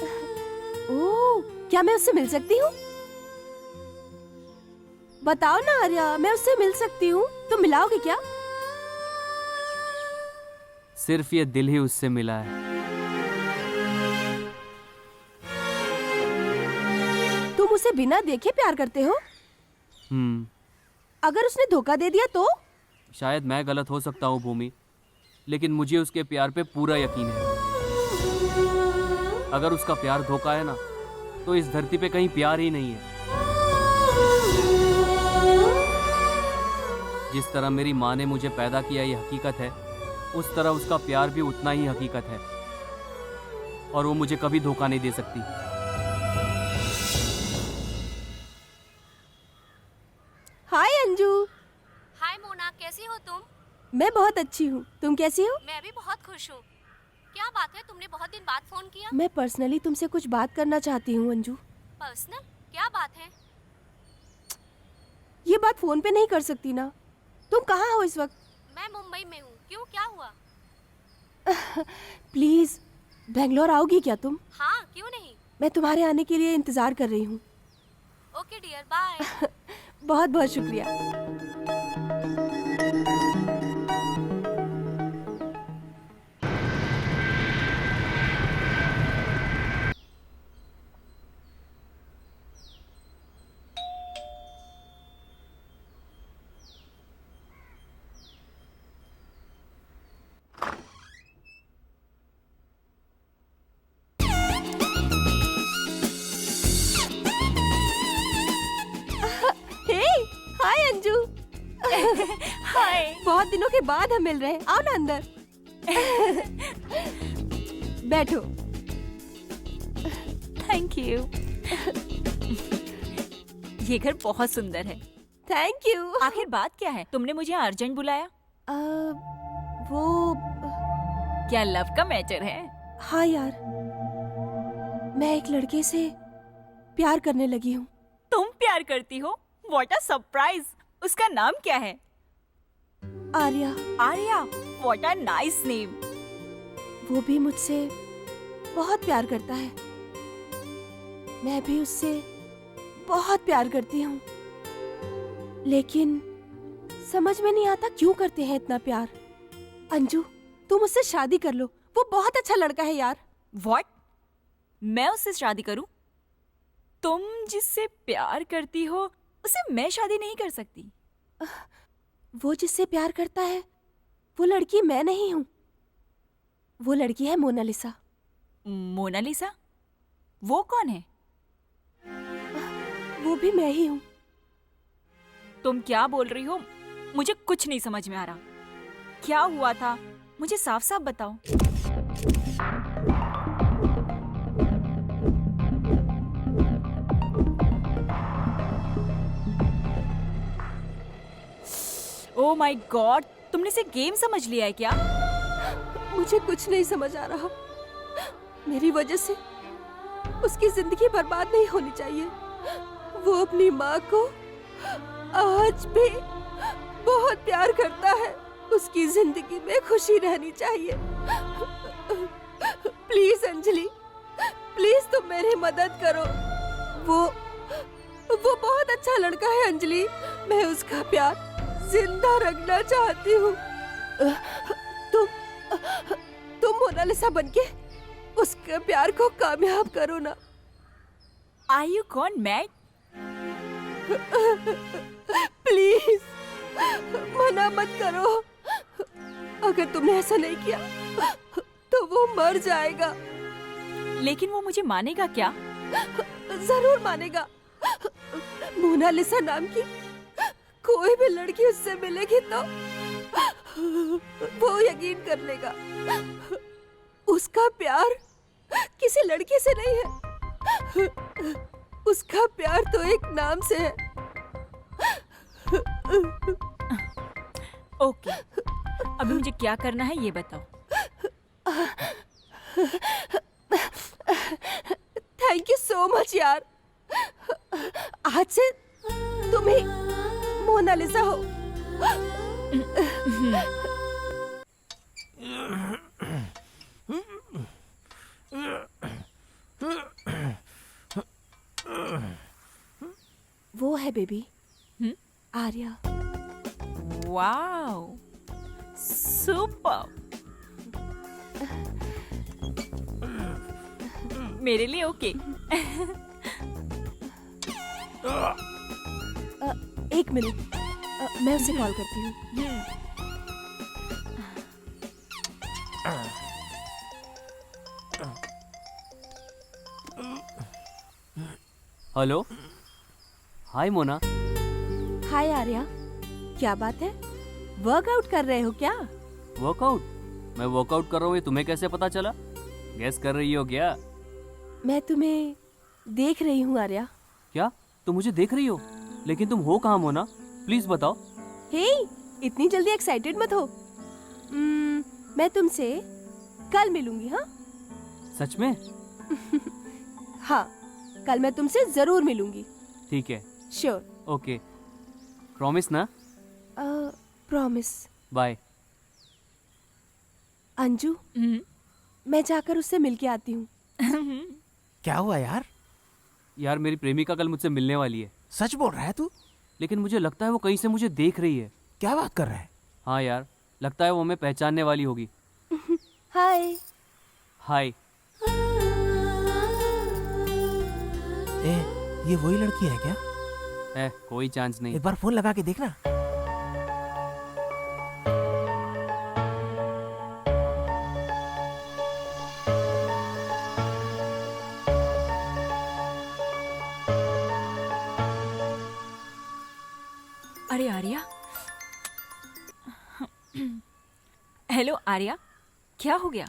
ओह, क्या मैं उससे मिल सकती हूँ? बताओ ना आर्या, मैं उससे मिल सकती हूँ, तुम मिलाओगे क्या? सिर्फ ये दिल ही उससे मिला है। तुम उसे बिना देखे प्यार करते हो? अगर उसने धोखा दे दिया तो? शायद मैं गलत हो सकता हूँ भूमि, लेकिन मुझे उसके प्यार पे पूरा यकीन है। अगर उसका प्यार धोखा है ना, तो इस धरती पे कहीं प्यार ही नहीं है। जिस तरह मेरी माँ ने मुझे पैदा किया ये हकीकत है, उस तरह उसका प्यार भी उतना ही हकीकत है, और वो मुझे कभी धोखा नहीं दे सकती। हाय अंजू। हाय मोना, कैसी हो तुम? मैं बहुत अच्छी हूँ, तुम कैसी हो? मैं भी बहुत खुश हूँ। क्या बात है, तुमने बहुत दिन बाद फोन किया? मैं पर्सनली तुमसे कुछ बात करना चाहती हूँ अंजू। पर्सनल? क्या बात है? ये बात फोन पे नहीं कर सकती ना। तुम कहाँ हो इस वक्त? मैं मुंबई में हूँ। क्यों, क्या हुआ? प्लीज, बेंगलोर आओगी क्या तुम? हाँ, क्यों नहीं। मैं तुम्हारे आने के लिए इंतजार कर रही हूँ। Okay dear, bye. बहुत बहुत शुक्रिया। हाय। बहुत दिनों के बाद हम मिल रहे हैं, आओ ना अंदर। बैठो। Thank you. ये घर बहुत सुंदर है। Thank you. आखिर बात क्या है, तुमने मुझे अर्जेंट बुलाया? वो क्या लव का मैटर है? हाँ यार, मैं एक लड़के से प्यार करने लगी हूँ। तुम प्यार करती हो? What a surprise. उसका नाम क्या है? Arya. Arya, what a nice name. वो भी मुझसे बहुत प्यार करता है, मैं भी उससे बहुत प्यार करती हूँ, लेकिन समझ में नहीं आता क्यों करते हैं इतना प्यार। अंजू, तुम उससे शादी कर लो, वो बहुत अच्छा लड़का है यार। व्हाट? मैं उससे शादी करूं? तुम जिससे प्यार करती हो उसे मैं शादी नहीं कर सकती। वो जिससे प्यार करता है वो लड़की मैं नहीं हूँ, वो लड़की है मोनालिसा। मोनालिसा? वो कौन है? वो भी मैं ही हूँ। तुम क्या बोल रही हो? मुझे कुछ नहीं समझ में आ रहा। क्या हुआ था, मुझे साफ साफ बताओ। ओह माय गॉड, तुमने इसे गेम समझ लिया है क्या? मुझे कुछ नहीं समझ आ रहा। मेरी वजह से उसकी जिंदगी बर्बाद नहीं होनी चाहिए। वो अपनी माँ को आज भी बहुत प्यार करता है, उसकी जिंदगी में खुशी रहनी चाहिए। प्लीज अंजलि, प्लीज तुम मेरी मदद करो। वो बहुत अच्छा लड़का है अंजलि, मैं उसका प्यार जिंदा रखना चाहती हूँ। तुम मोनालिसा बनके उसके प्यार को कामयाब करो ना। Are you gone mad? Please मना मत करो। अगर तुमने ऐसा नहीं किया तो वो मर जाएगा। लेकिन वो मुझे मानेगा क्या? जरूर मानेगा। मोनालिसा नाम की कोई भी लड़की उससे मिलेगी तो वो यकीन कर लेगा। उसका प्यार किसी लड़की से नहीं है, उसका प्यार तो एक नाम से है। ओके, अभी मुझे क्या करना है ये बताओ। थैंक यू सो मच यार। आज से तुम ही मोनालिसा हो। वो है बेबी, आर्या। Wow, super. मेरे लिए ओके। एक मिनट, मैं उसे कॉल करती हूँ। हेलो, हाय मोना। हाय आर्या, क्या बात है? वर्कआउट कर रहे हो क्या? वर्कआउट? मैं वर्कआउट कर रहा हूँ ये तुम्हें कैसे पता चला? गैस कर रही हो क्या? मैं तुम्हें देख रही हूँ आर्या। क्या तुम मुझे देख रही हो? लेकिन तुम हो कहाँ मोना, प्लीज बताओ। हे, इतनी जल्दी एक्साइटेड मत हो। मैं तुमसे कल मिलूंगी। हाँ सच में? हाँ, कल मैं तुमसे जरूर मिलूंगी। ठीक है। श्योर। ओके, प्रॉमिस ना? प्रॉमिस। बाय। अंजू, मैं जाकर उससे मिलके आती हूँ। क्या हुआ यार? यार मेरी प्रेमिका कल मुझसे मिलने वाली है। सच बोल रहा है तू? लेकिन मुझे लगता है वो कहीं से मुझे देख रही है। क्या बात कर रहा है? हाँ यार, लगता है वो हमें पहचानने वाली होगी। हाय। हाय। ये वही लड़की है क्या? कोई चांस नहीं। एक बार फोन लगा के देखना। अरे आर्या। हेलो आर्या, क्या हो गया?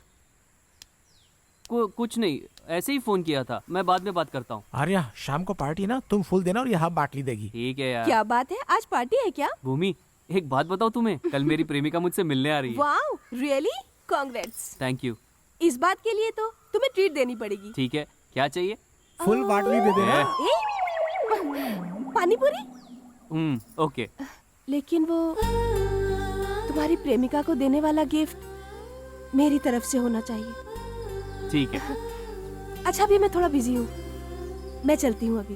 कुछ नहीं, ऐसे ही फोन किया था। मैं बाद में बात करता हूँ। आर्या, शाम को पार्टी ना, तुम फुल देना और ये हाफ बाटली देगी। ठीक है यार। क्या बात है, आज पार्टी है क्या? भूमि, एक बात बताओ तुम्हें, कल मेरी प्रेमिका मुझसे मिलने आ रही है। Wow, really? Congrats. Thank you. इस बात के लिए तो तुम्हें ट्रीट देनी पड़ेगी। ठीक है, क्या चाहिए? फुल बाटली दे देना। पानी पूरी? ओके। लेकिन वो तुम्हारी प्रेमिका को देने वाला गिफ्ट मेरी तरफ से होना चाहिए। ठीक है। अच्छा, अभी मैं थोड़ा बिजी हूँ, मैं चलती हूँ अभी।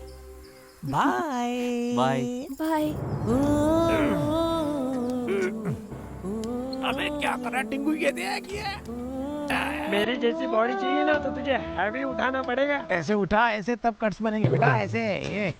Bye bye bye. अबे क्या कर रहा है टिंगू? ये देख ये। मेरी जैसी बॉडी चाहिए ना तो तुझे हैवी उठाना पड़ेगा। ऐसे उठा, ऐसे तब कट्स बनेंगे बेटा, ऐसे। ये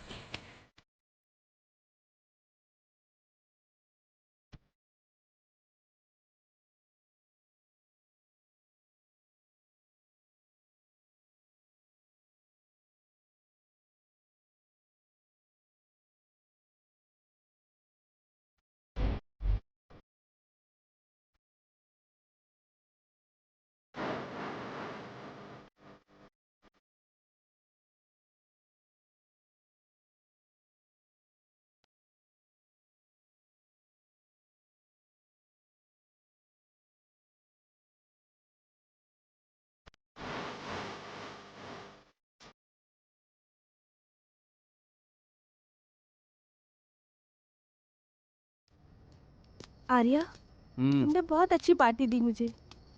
आर्या, तुमने बहुत अच्छी पार्टी दी मुझे,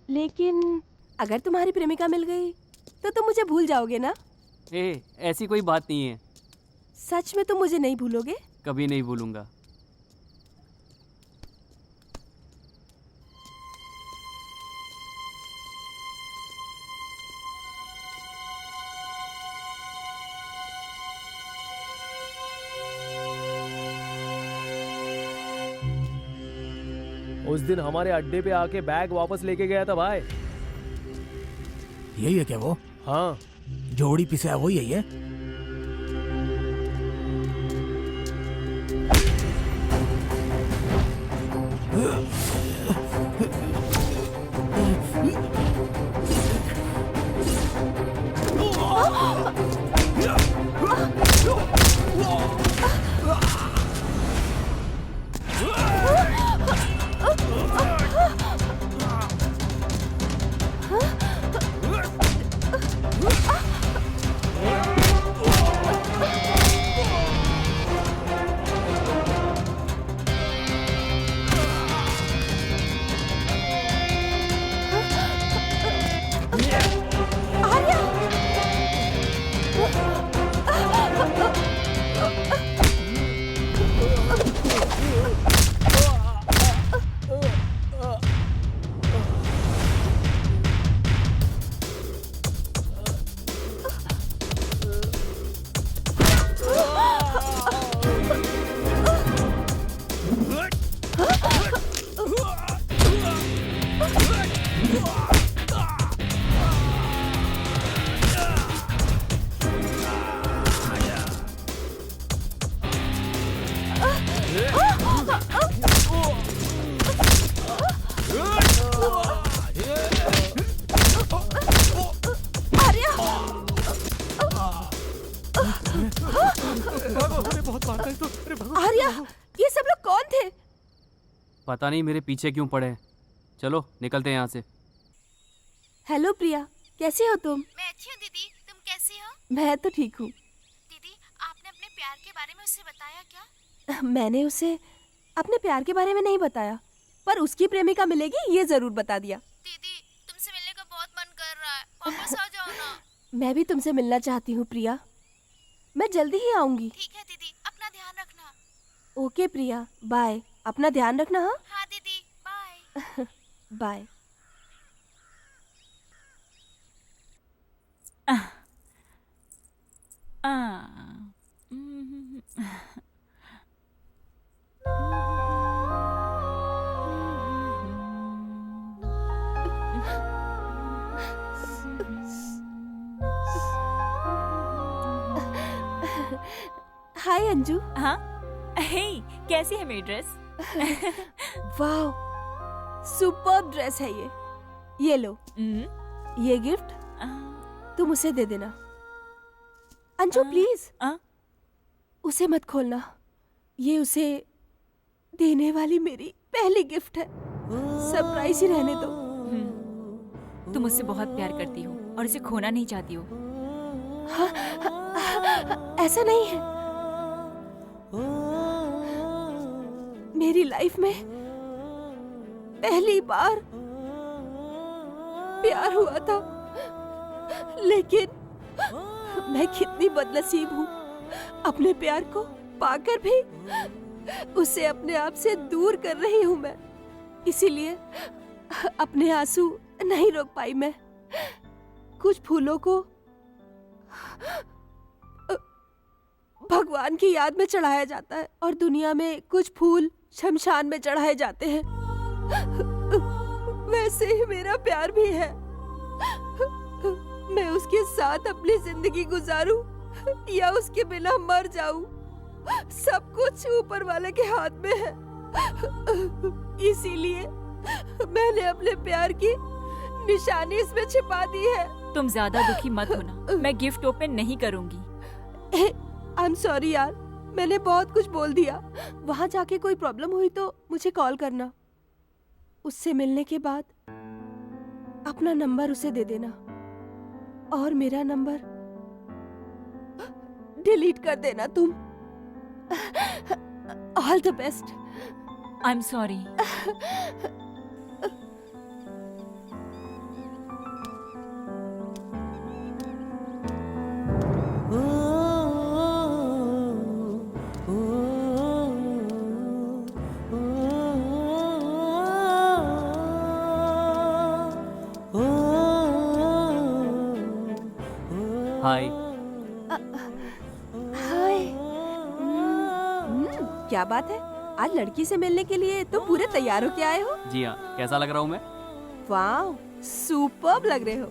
लेकिन अगर तुम्हारी प्रेमिका मिल गई तो तुम मुझे भूल जाओगे ना? ऐसी कोई बात नहीं है। सच में तुम मुझे नहीं भूलोगे? कभी नहीं भूलूंगा। उस दिन हमारे अड्डे पे आके बैग वापस लेके गया था भाई। यही है क्या वो? हाँ, जोड़ी पिसा है वो यही है। बहुत मारता है तो। अरे भगवान। आर्या, ये सब लोग कौन थे? पता नहीं मेरे पीछे क्यों पड़े हैं। चलो निकलते हैं यहाँ से। हेलो प्रिया, कैसी हो तुम? मैं अच्छी हूँ दीदी, तुम कैसी हो? मैं तो ठीक हूँ। दीदी, आपने अपने प्यार के बारे में उससे बताया क्या? मैंने उसे अपने प्यार के बारे में नहीं बताया, पर उसकी प्रेमिका मिलेगी ये जरूर बता दिया। दीदी, तुमसे मिलने का बहुत मन कर रहा है, वापस आ जाओ ना। मैं भी तुमसे मिलना चाहती हूँ प्रिया, मैं जल्दी ही आऊंगी। ठीक है दीदी, अपना ध्यान रखना। ओके प्रिया, बाय। अपना ध्यान रखना। हाँ हाँ दीदी, बाय। बाय। हाय अंजू। हाँ, हे, कैसी है मेरी ड्रेस? वाह, सुपर्ब ड्रेस है ये। ये लो, ये गिफ्ट तुम उसे दे देना। अंजू प्लीज, उसे मत खोलना। ये उसे देने वाली मेरी पहली गिफ्ट है, सरप्राइज ही रहने दो। तुम उससे बहुत प्यार करती हो और उसे खोना नहीं चाहती हो। हाँ, ऐसा नहीं है। मेरी लाइफ में पहली बार प्यार हुआ था, लेकिन मैं कितनी बदनसीब हूँ। अपने प्यार को पाकर भी उसे अपने आप से दूर कर रही हूँ मैं। इसीलिए अपने आंसू नहीं रोक पाई मैं। कुछ फूलों को भगवान की याद में चढ़ाया जाता है और दुनिया में कुछ फूल शमशान में चढ़ाए जाते हैं। वैसे ही मेरा प्यार भी है। मैं उसके साथ अपनी जिंदगी गुजारूं या उसके बिना मर जाऊं, सब कुछ ऊपर वाले के हाथ में है। इसीलिए मैंने अपने प्यार की निशानी इसमें छिपा दी है। तुम ज्यादा दुखी मत होना, मैं गिफ्ट ओपन नहीं करूंगी। आई एम सॉरी यार, मैंने बहुत कुछ बोल दिया। वहां जाके कोई प्रॉब्लम हुई तो मुझे कॉल करना। उससे मिलने के बाद अपना नंबर उसे दे देना और मेरा नंबर डिलीट कर देना तुम। All the best. I am sorry. Hi. Hi. क्या बात है, आज लड़की से मिलने के लिए तुम पूरे तैयार होके आए हो? जी हाँ, कैसा लग रहा हूँ मैं? वाह, सुपर्ब लग रहे हो।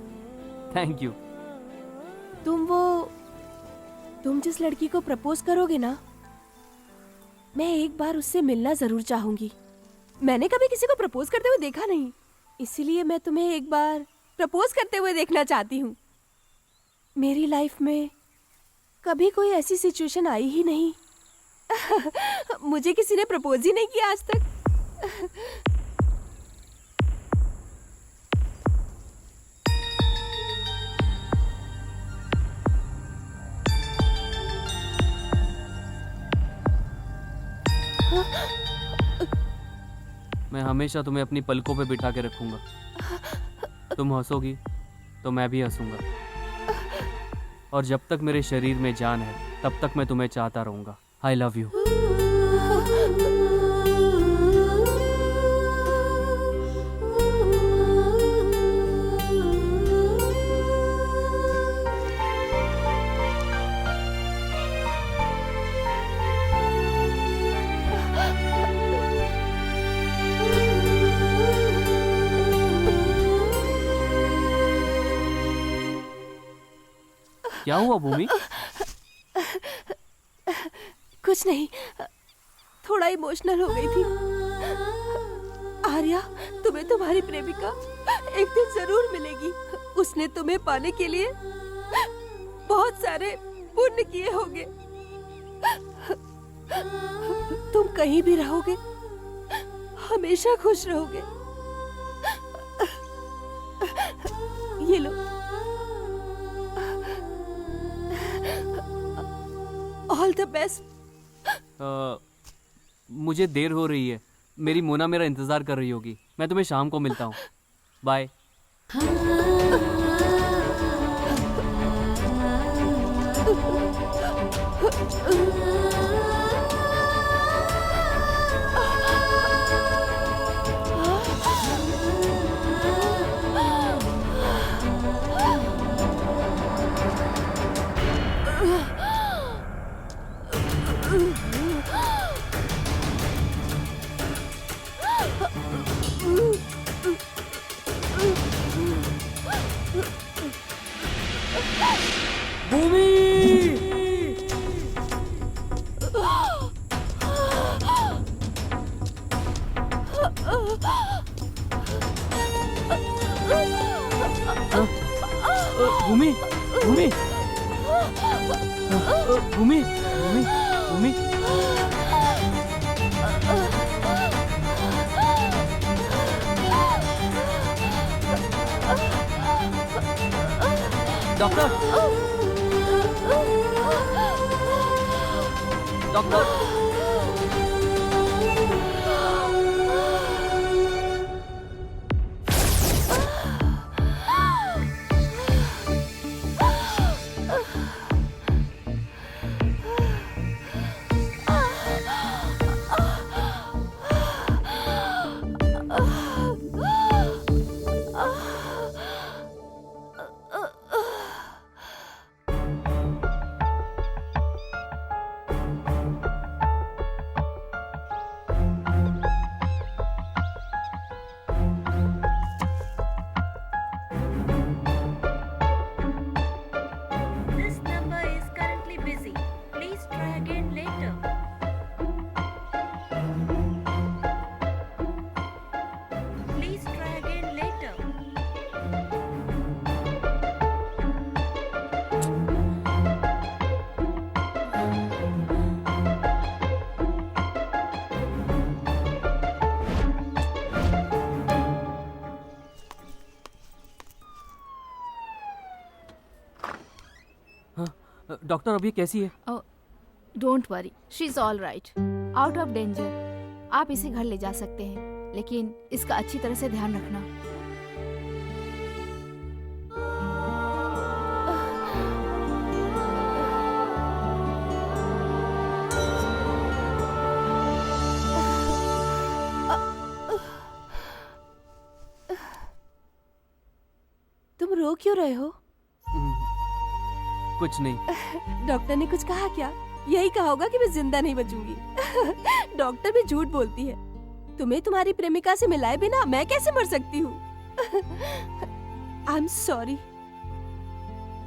Thank you. तुम जिस लड़की को प्रपोज करोगे ना, मैं एक बार उससे मिलना जरूर चाहूंगी। मैंने कभी किसी को प्रपोज करते हुए देखा नहीं, इसीलिए मैं तुम्हें एक बार प्रपोज करते हुए देखना चाहती हूँ। मेरी लाइफ में कभी कोई ऐसी सिचुएशन आई ही नहीं। मुझे किसी ने प्रपोज ही नहीं किया आज तक। मैं हमेशा तुम्हें अपनी पलकों पे बिठा के रखूंगा। तुम हंसोगी तो मैं भी हंसूंगा, और जब तक मेरे शरीर में जान है तब तक मैं तुम्हें चाहता रहूंगा। आई लव यू। क्या हुआ भूमि? कुछ नहीं, थोड़ा इमोशनल हो गई थी। आर्या, तुम्हें तुम्हारी प्रेमिका एक दिन जरूर मिलेगी। उसने तुम्हें पाने के लिए बहुत सारे पुण्य किए होंगे। तुम कहीं भी रहोगे, हमेशा खुश रहोगे। ये लो। All the best. मुझे देर हो रही है, मेरी मोना मेरा इंतजार कर रही होगी। मैं तुम्हें शाम को मिलता हूँ। Bye. Bhoomi, Bhoomi, Bhoomi, Bhoomi, Bhoomi. Doctor, doctor. Doctor अभी कैसी है? Don't worry, she is all right, out of danger. आप इसे घर ले जा सकते हैं, लेकिन इसका अच्छी तरह से ध्यान रखना। तुम रो क्यों रहे हो? कुछ नहीं। डॉक्टर ने कुछ कहा क्या? यही कहा होगा कि मैं जिंदा नहीं बचूंगी। डॉक्टर भी झूठ बोलती है। तुम्हें तुम्हारी प्रेमिका से मिलाए बिना मैं कैसे मर सकती हूँ? आई एम सॉरी,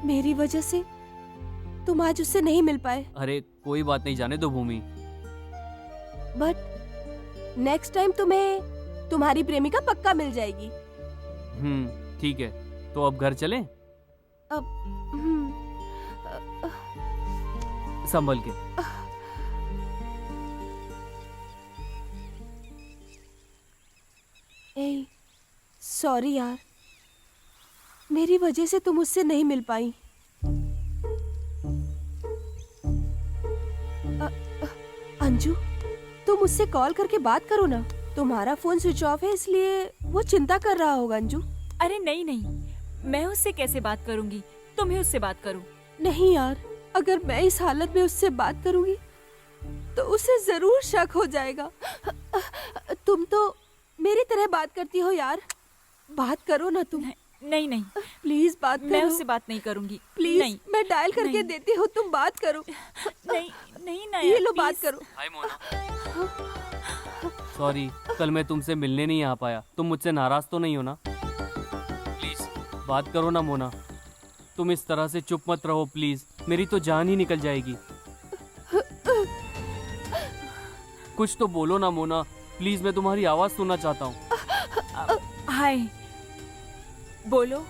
मेरी वजह से तुम आज उससे नहीं मिल पाए। अरे कोई बात नहीं, जाने दो भूमि। बट नेक्स्ट टाइम तुम्हें तुम्हारी प्रेमिका पक्का मिल जाएगी। ठीक है, तो अब घर चलें? अब संभल के। सॉरी यार, मेरी वजह से तुम उससे नहीं मिल पाई। अंजू, तुम उससे कॉल करके बात करो ना। तुम्हारा फोन स्विच ऑफ है, इसलिए वो चिंता कर रहा होगा। अंजू, अरे नहीं नहीं, मैं उससे कैसे बात करूंगी? तुम ही उससे बात करो। नहीं यार, अगर मैं इस हालत में उससे बात करूंगी तो उसे जरूर शक हो जाएगा। तुम तो मेरी तरह बात करती हो यार, बात करो ना तुम। नहीं नहीं, प्लीज बात करो। मैं उससे बात नहीं करूंगी। प्लीज नहीं, मैं डायल करके नहीं। देती हूँ, तुम बात करो। नहीं नहीं ना, ये लो बात करो। हाय मोना, सॉरी, कल मैं तुमसे मिलने नहीं आ पाया। तुम मुझसे नाराज तो नहीं हो ना? प्लीज बात करो ना मोना। तुम इस तरह से चुप मत रहो प्लीज, मेरी तो जान ही निकल जाएगी। कुछ तो बोलो ना मोना, प्लीज, मैं तुम्हारी आवाज सुनना चाहता हूँ। हाय, बोलो।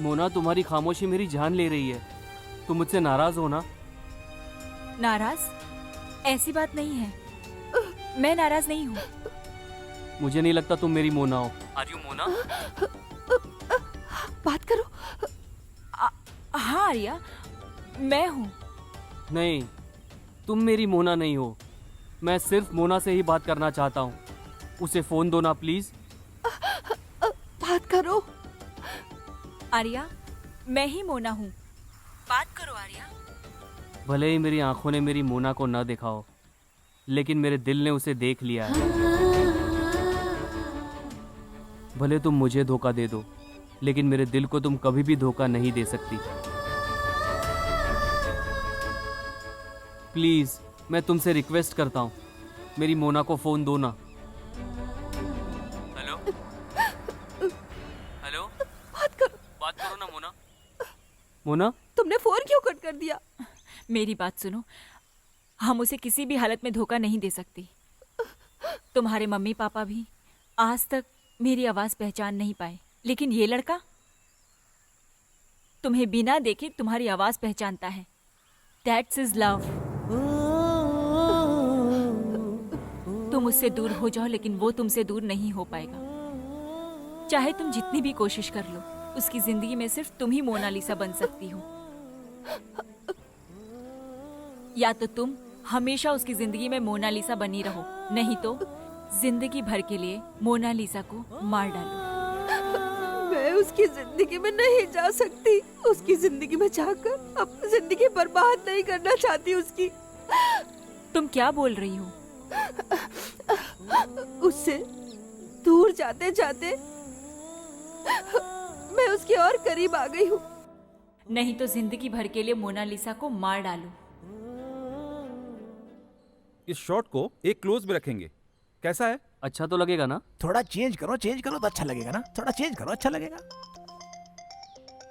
मोना, तुम्हारी खामोशी मेरी जान ले रही है। तुम मुझसे नाराज हो ना? नाराज? ऐसी बात नहीं है। मैं नाराज नहीं हूँ। मुझे नहीं लगता तुम मेरी मोना हो। Are you Mona? बात करो। हाँ आर्या, मैं हूँ। नहीं, तुम मेरी मोना नहीं हो। मैं सिर्फ मोना से ही बात करना चाहता हूँ। उसे फोन दो ना प्लीज। बात करो। आर्या, मैं ही मोना हूँ, बात करो आर्या। भले ही मेरी आंखों ने मेरी मोना को न देखा हो, लेकिन मेरे दिल ने उसे देख लिया है। भले तुम मुझे धोखा दे दो, लेकिन मेरे दिल को तुम कभी भी धोखा नहीं दे सकती। प्लीज, मैं तुमसे रिक्वेस्ट करता हूँ, मेरी मोना को फोन दो ना। हेलो हेलो, बात करो ना मोना। मोना, तुमने फोन क्यों कट कर दिया? मेरी बात सुनो, हम उसे किसी भी हालत में धोखा नहीं दे सकती। तुम्हारे मम्मी पापा भी आज तक मेरी आवाज पहचान नहीं पाए, लेकिन ये लड़का तुम्हें बिना देखे तुम्हारी आवाज पहचानता है। That's is love. तुम उससे दूर हो जाओ, लेकिन वो तुमसे दूर नहीं हो पाएगा। चाहे तुम जितनी भी कोशिश कर लो, उसकी जिंदगी में सिर्फ तुम ही मोनालिसा बन सकती हो। या तो तुम हमेशा उसकी जिंदगी में मोनालिसा बनी रहो, नहीं तो जिंदगी भर के लिए मोनालिसा को मार डालो। मैं उसकी जिंदगी में नहीं जा सकती। उसकी जिंदगी में जाकर अपनी जिंदगी बर्बाद नहीं करना चाहती उसकी। तुम क्या बोल रही हो? उससे दूर जाते जाते मैं उसके और करीब आ गई हूँ। नहीं तो जिंदगी भर के लिए मोनालिसा को मार डालो। इस शॉट को एक क्लोज में रखेंगे, कैसा है? अच्छा तो लगेगा ना? थोड़ा चेंज करो तो अच्छा लगेगा ना। थोड़ा चेंज करो, अच्छा लगेगा।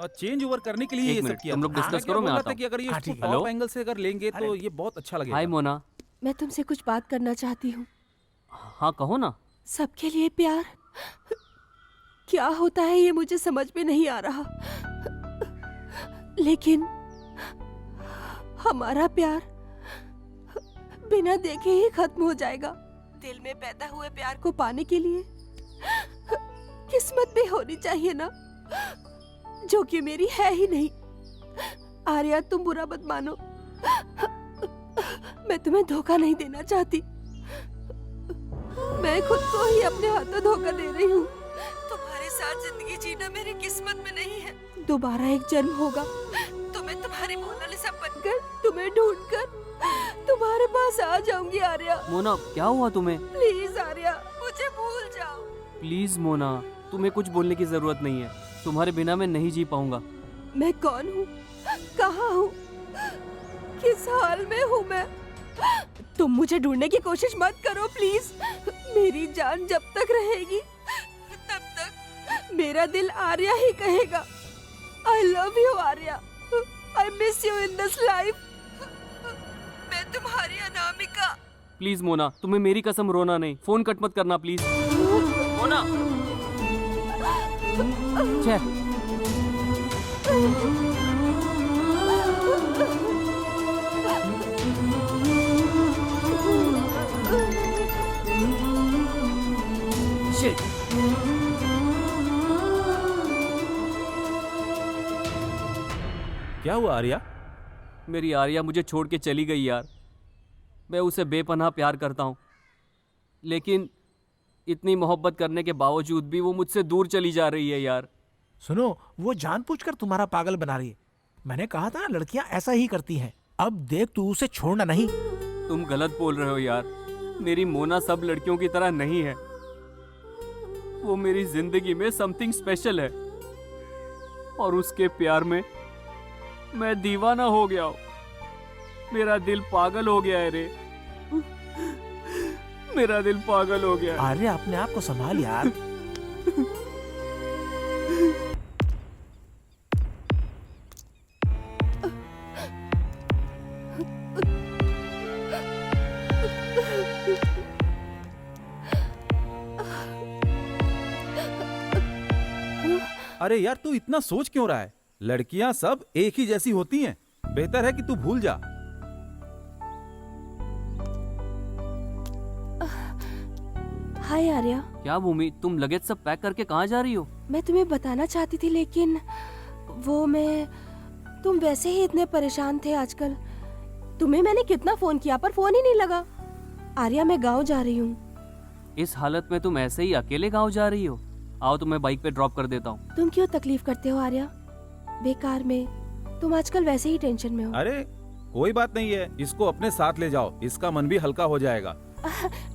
और चेंज ओवर करने के लिए एक ये मिनट, सब किया। तुम लोग डिस्कस करो, मैं आता हूं। कि अगर ये ठीक है। टॉप एंगल से अगर लेंगे तो ये बहुत अच्छा लगेगा। हाय मोना। मैं तुमसे कुछ बात करना चाहती हूँ। हाँ कहो ना। सबके लिए प्यार क्या होता है ये मुझे समझ में नहीं आ रहा, लेकिन हमारा प्यार बिना देखे ही खत्म हो जाएगा। दिल में पैदा हुए प्यार को पाने के लिए किस्मत भी होनी चाहिए ना, जो कि मेरी है ही नहीं। आर्या, तुम बुरा मत मानो, मैं तुम्हें धोखा नहीं देना चाहती। मैं खुद को ही अपने हाथों धोखा दे रही हूँ। तुम्हारे साथ जिंदगी जीना मेरी किस्मत में नहीं है। दोबारा एक जन्म होगा तो मैं तुम्हारी मोनालिसा बनकर तुम्हें ढूंढकर तुम्हारे पास आ जाऊंगी। आर्या। मोना, क्या हुआ तुम्हें? प्लीज आर्या, मुझे भूल जाओ। प्लीज मोना, तुम्हें कुछ बोलने की जरूरत नहीं है। तुम्हारे बिना मैं नहीं जी पाऊंगा। मैं कौन हूँ, कहाँ हूँ, किस हाल में हूँ मैं? तुम मुझे ढूंढने की कोशिश मत करो प्लीज। मेरी जान जब तक रहेगी तब तक मेरा दिल आर्या ही कहेगा। आई love you Arya, I miss you in this life. मैं तुम्हारी अनामिका। प्लीज मोना, तुम्हें मेरी कसम रोना नहीं। फोन कट मत करना प्लीज। मोना। Shit. क्या हुआ आर्या? मेरी आर्या मुझे छोड़ के चली गई यार। मैं उसे बेपनाह प्यार करता हूँ, लेकिन इतनी मोहब्बत करने के बावजूद भी वो मुझसे दूर चली जा रही है यार। सुनो, वो जानबूझकर तुम्हारा पागल बना रही है। मैंने कहा था ना, लड़कियां ऐसा ही करती हैं। अब देख, तू उसे छोड़ना नहीं। तुम गलत बोल रहे हो यार। मेरी मोना सब लड़कियों की तरह नहीं है। वो मेरी जिंदगी में समथिंग स्पेशल है, और उसके प्यार में मैं दीवाना हो गया हूँ। मेरा दिल पागल हो गया है रे। मेरा दिल पागल हो गया। अरे अपने आप को संभाल यार। अरे यार, तू इतना सोच क्यों रहा है? लड़कियां सब एक ही जैसी होती हैं। बेहतर है कि तू भूल जा। हाय आर्या। क्या भूमि, तुम लगेज सब पैक करके कहाँ जा रही हो? मैं तुम्हें बताना चाहती थी लेकिन तुम वैसे ही इतने परेशान थे आजकल। तुम्हें मैंने कितना फोन किया पर फोन ही नहीं लगा। आर्या मैं गांव जा रही हूँ। इस हालत में तुम ऐसे ही अकेले गाँव जा रही हो? आओ तुम्हें बाइक पे ड्रॉप कर देता हूँ। तुम क्यों तकलीफ करते हो आर्या? बेकार में। तुम आजकल वैसे ही टेंशन में हो। अरे कोई बात नहीं है, इसको अपने साथ ले जाओ, इसका मन भी हल्का हो जाएगा।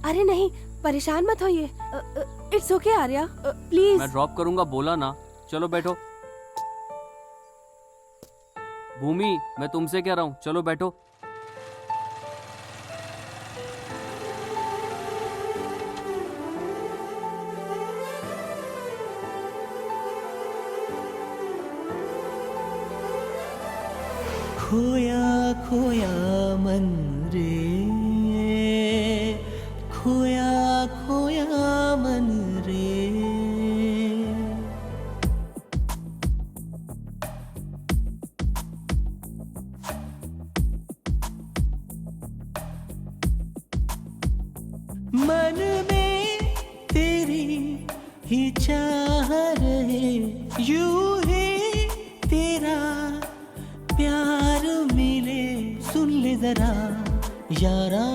अरे नहीं, परेशान मत होइए। It's okay Arya, please. मैं ड्रॉप करूंगा बोला ना। चलो बैठो। भूमि, मैं तुमसे कह रहा हूँ, चलो बैठो। खोया खोया मन रे, खोया खोया मन रे। मन में तेरी ही चाह रहे, यूं ही तेरा प्यार मिले। सुन ले जरा यारा,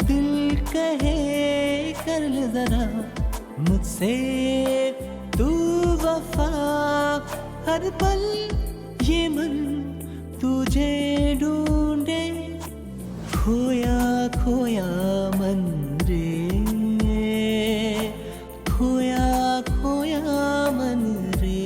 दिल कहे कर ले जरा मुझसे तू वफा। हर पल ये मन तुझे ढूंढे, खोया खोया मन रे, खोया खोया मन रे।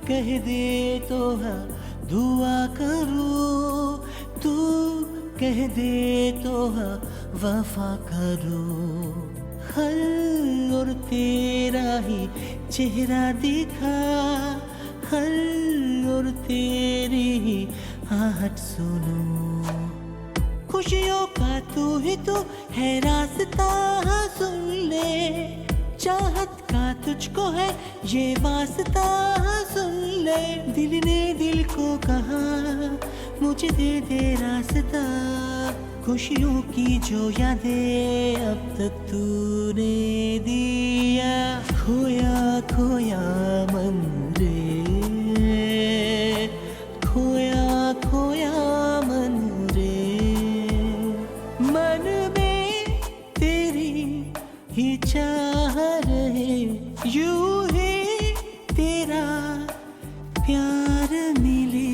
कह दे तो हाँ दुआ करूं, तू कह दे तो हाँ वफा करूं। हर और तेरा ही चेहरा दिखा, हर और तेरी ही आहट सुनूं। खुशियों का तू ही तो है रास्ता, सुन ले। चाहत का तुझको है ये वास्ता, सुन ले। दिल ने दिल को कहा मुझे दे दे रास्ता। खुशियों की जो यादें अब तक तूने दिया, खोया खोया मन रे, खोया खोया मन रे। मन में तेरी ही चाह रहे, यूं ही तेरा प्यार मिले।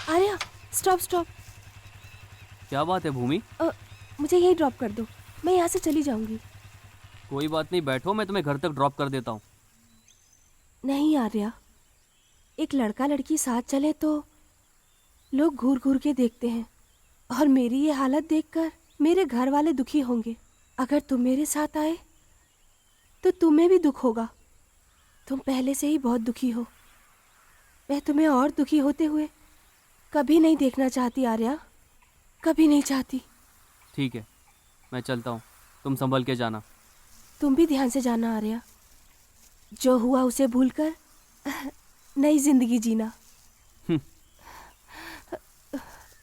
Arya stop stop. क्या बात है भूमि? मुझे यही ड्रॉप कर दो, मैं यहाँ से चली जाऊंगी। कोई बात नहीं, बैठो, मैं तुम्हें घर तक ड्रॉप कर देता हूँ। नहीं आर्या, एक लड़का लड़की साथ चले तो लोग घूर घूर के देखते हैं, और मेरी ये हालत देखकर मेरे घर वाले दुखी होंगे। अगर तुम मेरे साथ आए तो तुम्हें भी दुख होगा। तुम पहले से ही बहुत दुखी हो। मैं तुम्हें और दुखी होते हुए कभी नहीं देखना चाहती आर्या, कभी नहीं चाहती। ठीक है, मैं चलता हूँ, तुम संभल के जाना। तुम भी ध्यान से जाना आर्या। जो हुआ उसे भूलकर नई जिंदगी जीना।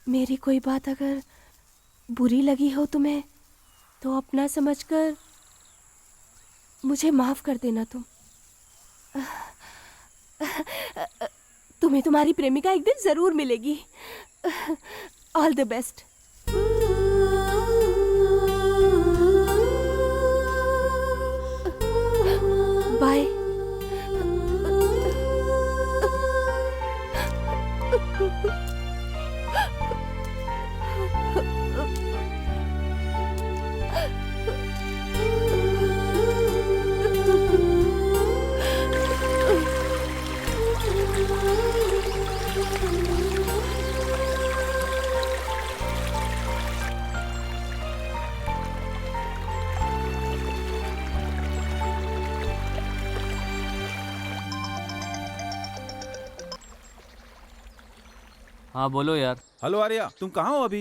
मेरी कोई बात अगर बुरी लगी हो तुम्हें तो अपना समझकर मुझे माफ कर देना। तुम्हें तुम्हारी प्रेमिका एक दिन जरूर मिलेगी। All the best. बाय। हाँ बोलो यार। हेलो आर्या, तुम कहाँ हो अभी?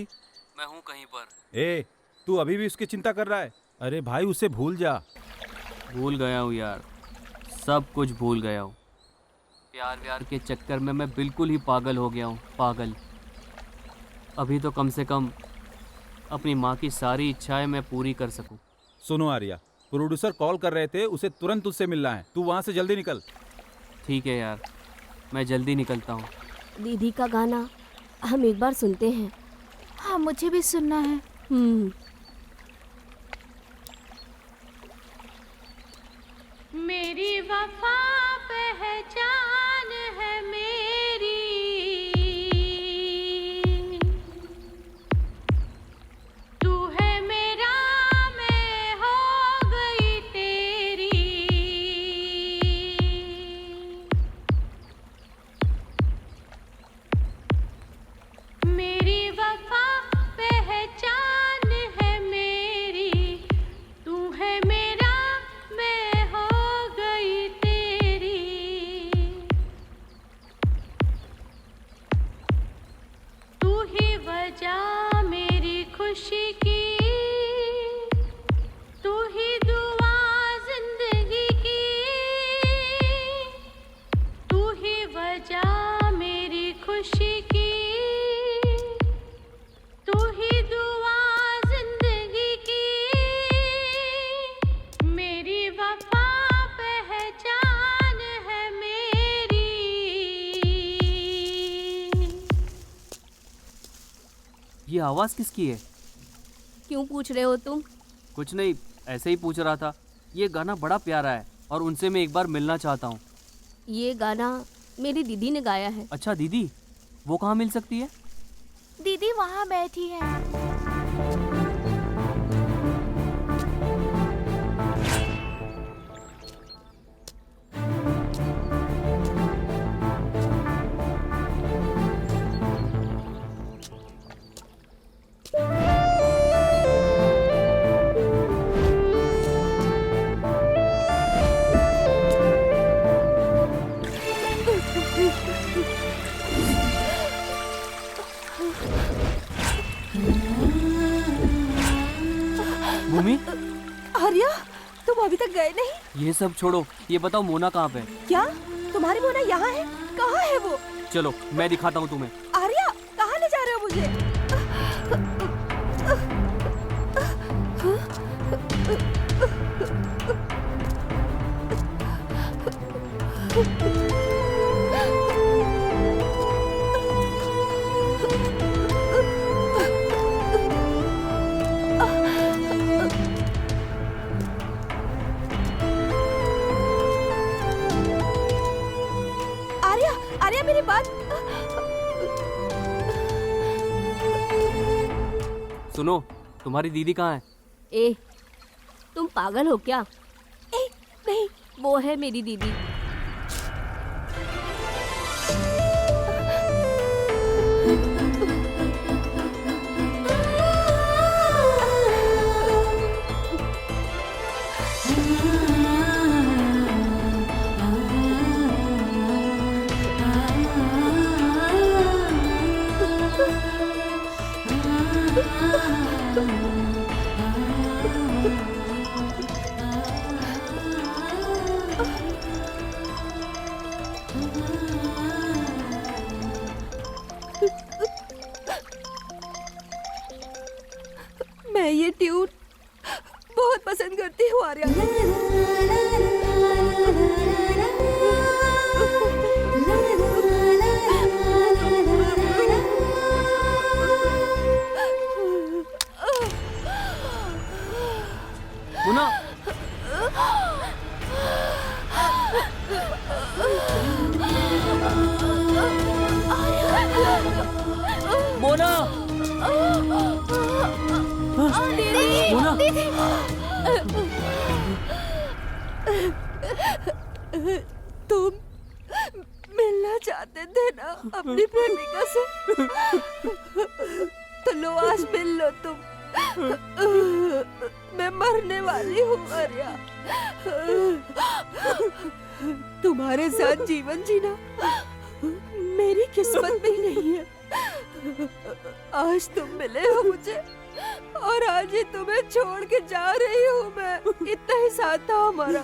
मैं हूँ कहीं पर। ए, तू अभी भी उसकी चिंता कर रहा है? अरे भाई, उसे भूल जा। भूल गया हूँ यार, सब कुछ भूल गया हूँ। प्यार व्यार के चक्कर में मैं बिल्कुल ही पागल हो गया हूँ, पागल। अभी तो कम से कम अपनी माँ की सारी इच्छाएं मैं पूरी कर सकूँ। सुनो आर्या, प्रोड्यूसर कॉल कर रहे थे, उसे तुरंत उससे मिलना है। तू वहाँ से जल्दी निकल। ठीक है यार, मैं जल्दी निकलता हूँ। दीदी का गाना हम एक बार सुनते हैं। हाँ मुझे भी सुनना है। मेरी वफा पहचान है मेरी, तू है मेरा मैं हो गई तेरी। मेरी वफा पहचान है मेरी, तू है मेरा मैं हो गई तेरी। तू ही वजह मेरी खुशी की, तू ही दुआ जिंदगी की, तू ही वजह मेरी खुशी की, तू ही दुआ जिंदगी की। मेरी वफा पहचान है मेरी। ये आवाज़ किसकी है? क्यों पूछ रहे हो तुम? कुछ नहीं, ऐसे ही पूछ रहा था। ये गाना बड़ा प्यारा है और उनसे मैं एक बार मिलना चाहता हूँ। ये गाना मेरी दीदी ने गाया है। अच्छा दीदी, वो कहाँ मिल सकती है? दीदी वहाँ बैठी है। भूमि, आर्या, तुम अभी तक गए नहीं? ये सब छोड़ो, ये बताओ मोना कहाँ पे है? क्या तुम्हारी मोना यहाँ है? कहाँ है वो? चलो मैं दिखाता हूँ तुम्हें। आर्या, कहाँ ले जा रहे हो मुझे? आर्या, आर्या मेरी बात सुनो, तुम्हारी दीदी कहाँ है? ए, तुम पागल हो क्या? ए, नहीं, वो है मेरी दीदी। मैं ये ट्यून बहुत पसंद करती हूँ आर्या। मोना, मोना, मोना, तुम मिलना चाहते थे ना अपनी प्रेमिका से, तो लो आज मिल लो तुम। मैं मरने वाली हूँ आर्या। तुम्हारे साथ जीवन जीना मेरी किस्मत में ही नहीं है। आज तुम मिले हो मुझे और आज ही तुम्हें छोड़ के जा रही हूँ मैं। इतना ही साथ था हमारा।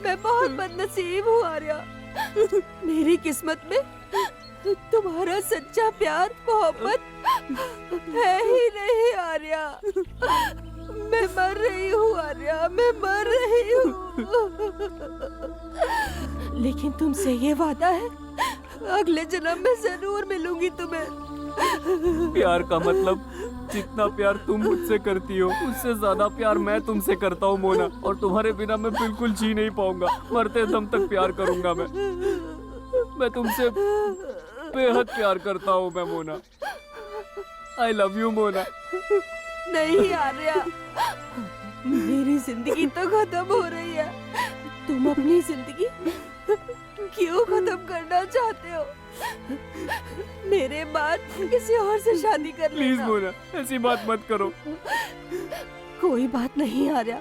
मैं बहुत बदनसीब हूँ आर्या। मेरी किस्मत में तुम्हारा सच्चा प्यार मोहब्बत है ही नहीं आर्या। मैं मर रही हूँ आर्या, मैं मर रही हूँ। लेकिन तुमसे ये वादा है, अगले जन्म में जरूर मिलूंगी तुम्हें। प्यार का मतलब जितना प्यार तुम मुझसे करती हो उससे ज्यादा प्यार मैं तुमसे करता हूँ मोना। और तुम्हारे बिना मैं बिल्कुल जी नहीं पाऊंगा। मरते दम तक प्यार करूंगा मैं तुमसे बेहद प्यार करता हूँ मैं मोना। आई लव यू मोना। नहीं आर्या, मेरी जिंदगी तो खत्म हो रही है। तुम अपनी जिंदगी क्यों खत्म करना चाहते हो? मेरे बाद किसी और से शादी कर लेना। प्लीज मोना, ऐसी बात मत करो। कोई बात नहीं आर्या,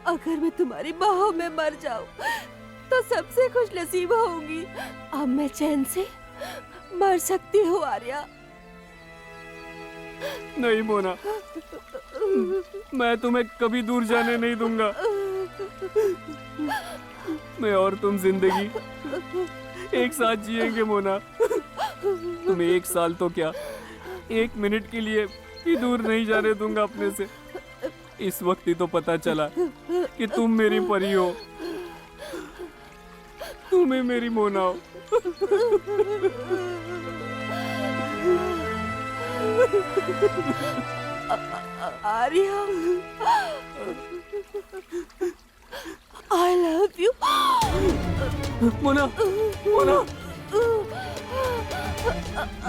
अगर मैं तुम्हारी बाहों में मर जाऊं तो सबसे खुश नसीब होंगी। अब मैं चैन से मर सकती हूँ आर्या। नहीं मोना, मैं तुम्हें कभी दूर जाने नहीं दूंगा। मैं और तुम जिंदगी एक साथ जिएंगे मोना। तुम्हें 1 साल तो क्या, 1 मिनट के लिए भी दूर नहीं जाने दूंगा अपने से। इस वक्त ही तो पता चला कि तुम मेरी परी हो, तुम्हें मेरी मोना हो। Arya, I love you. Mona, Mona,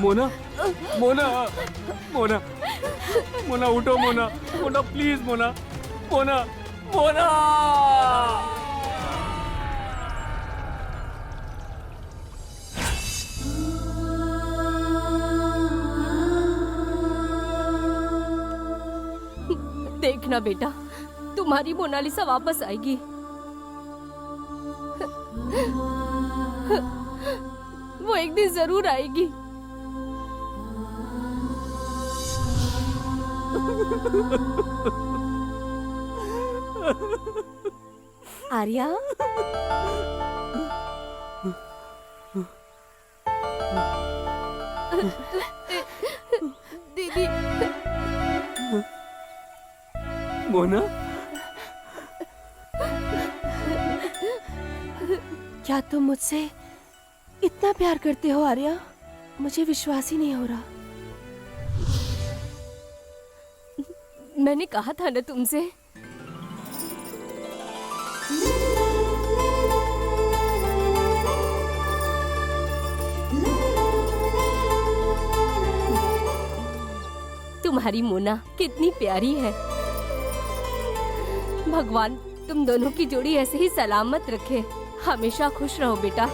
Mona, Mona, Mona, Mona उठो मोना, मोना प्लीज मोना, मोना, मोना। देखना बेटा, तुम्हारी मोनालिसा वापस आएगी। वो एक दिन जरूर आएगी। आर्या, दीदी। मोना, क्या तुम मुझसे इतना प्यार करते हो आर्या? मुझे विश्वास ही नहीं हो रहा। मैंने कहा था ना तुमसे। तुम्हारी मोना कितनी प्यारी है। भगवान तुम दोनों की जोड़ी ऐसे ही सलामत रखे। हमेशा खुश रहो बेटा।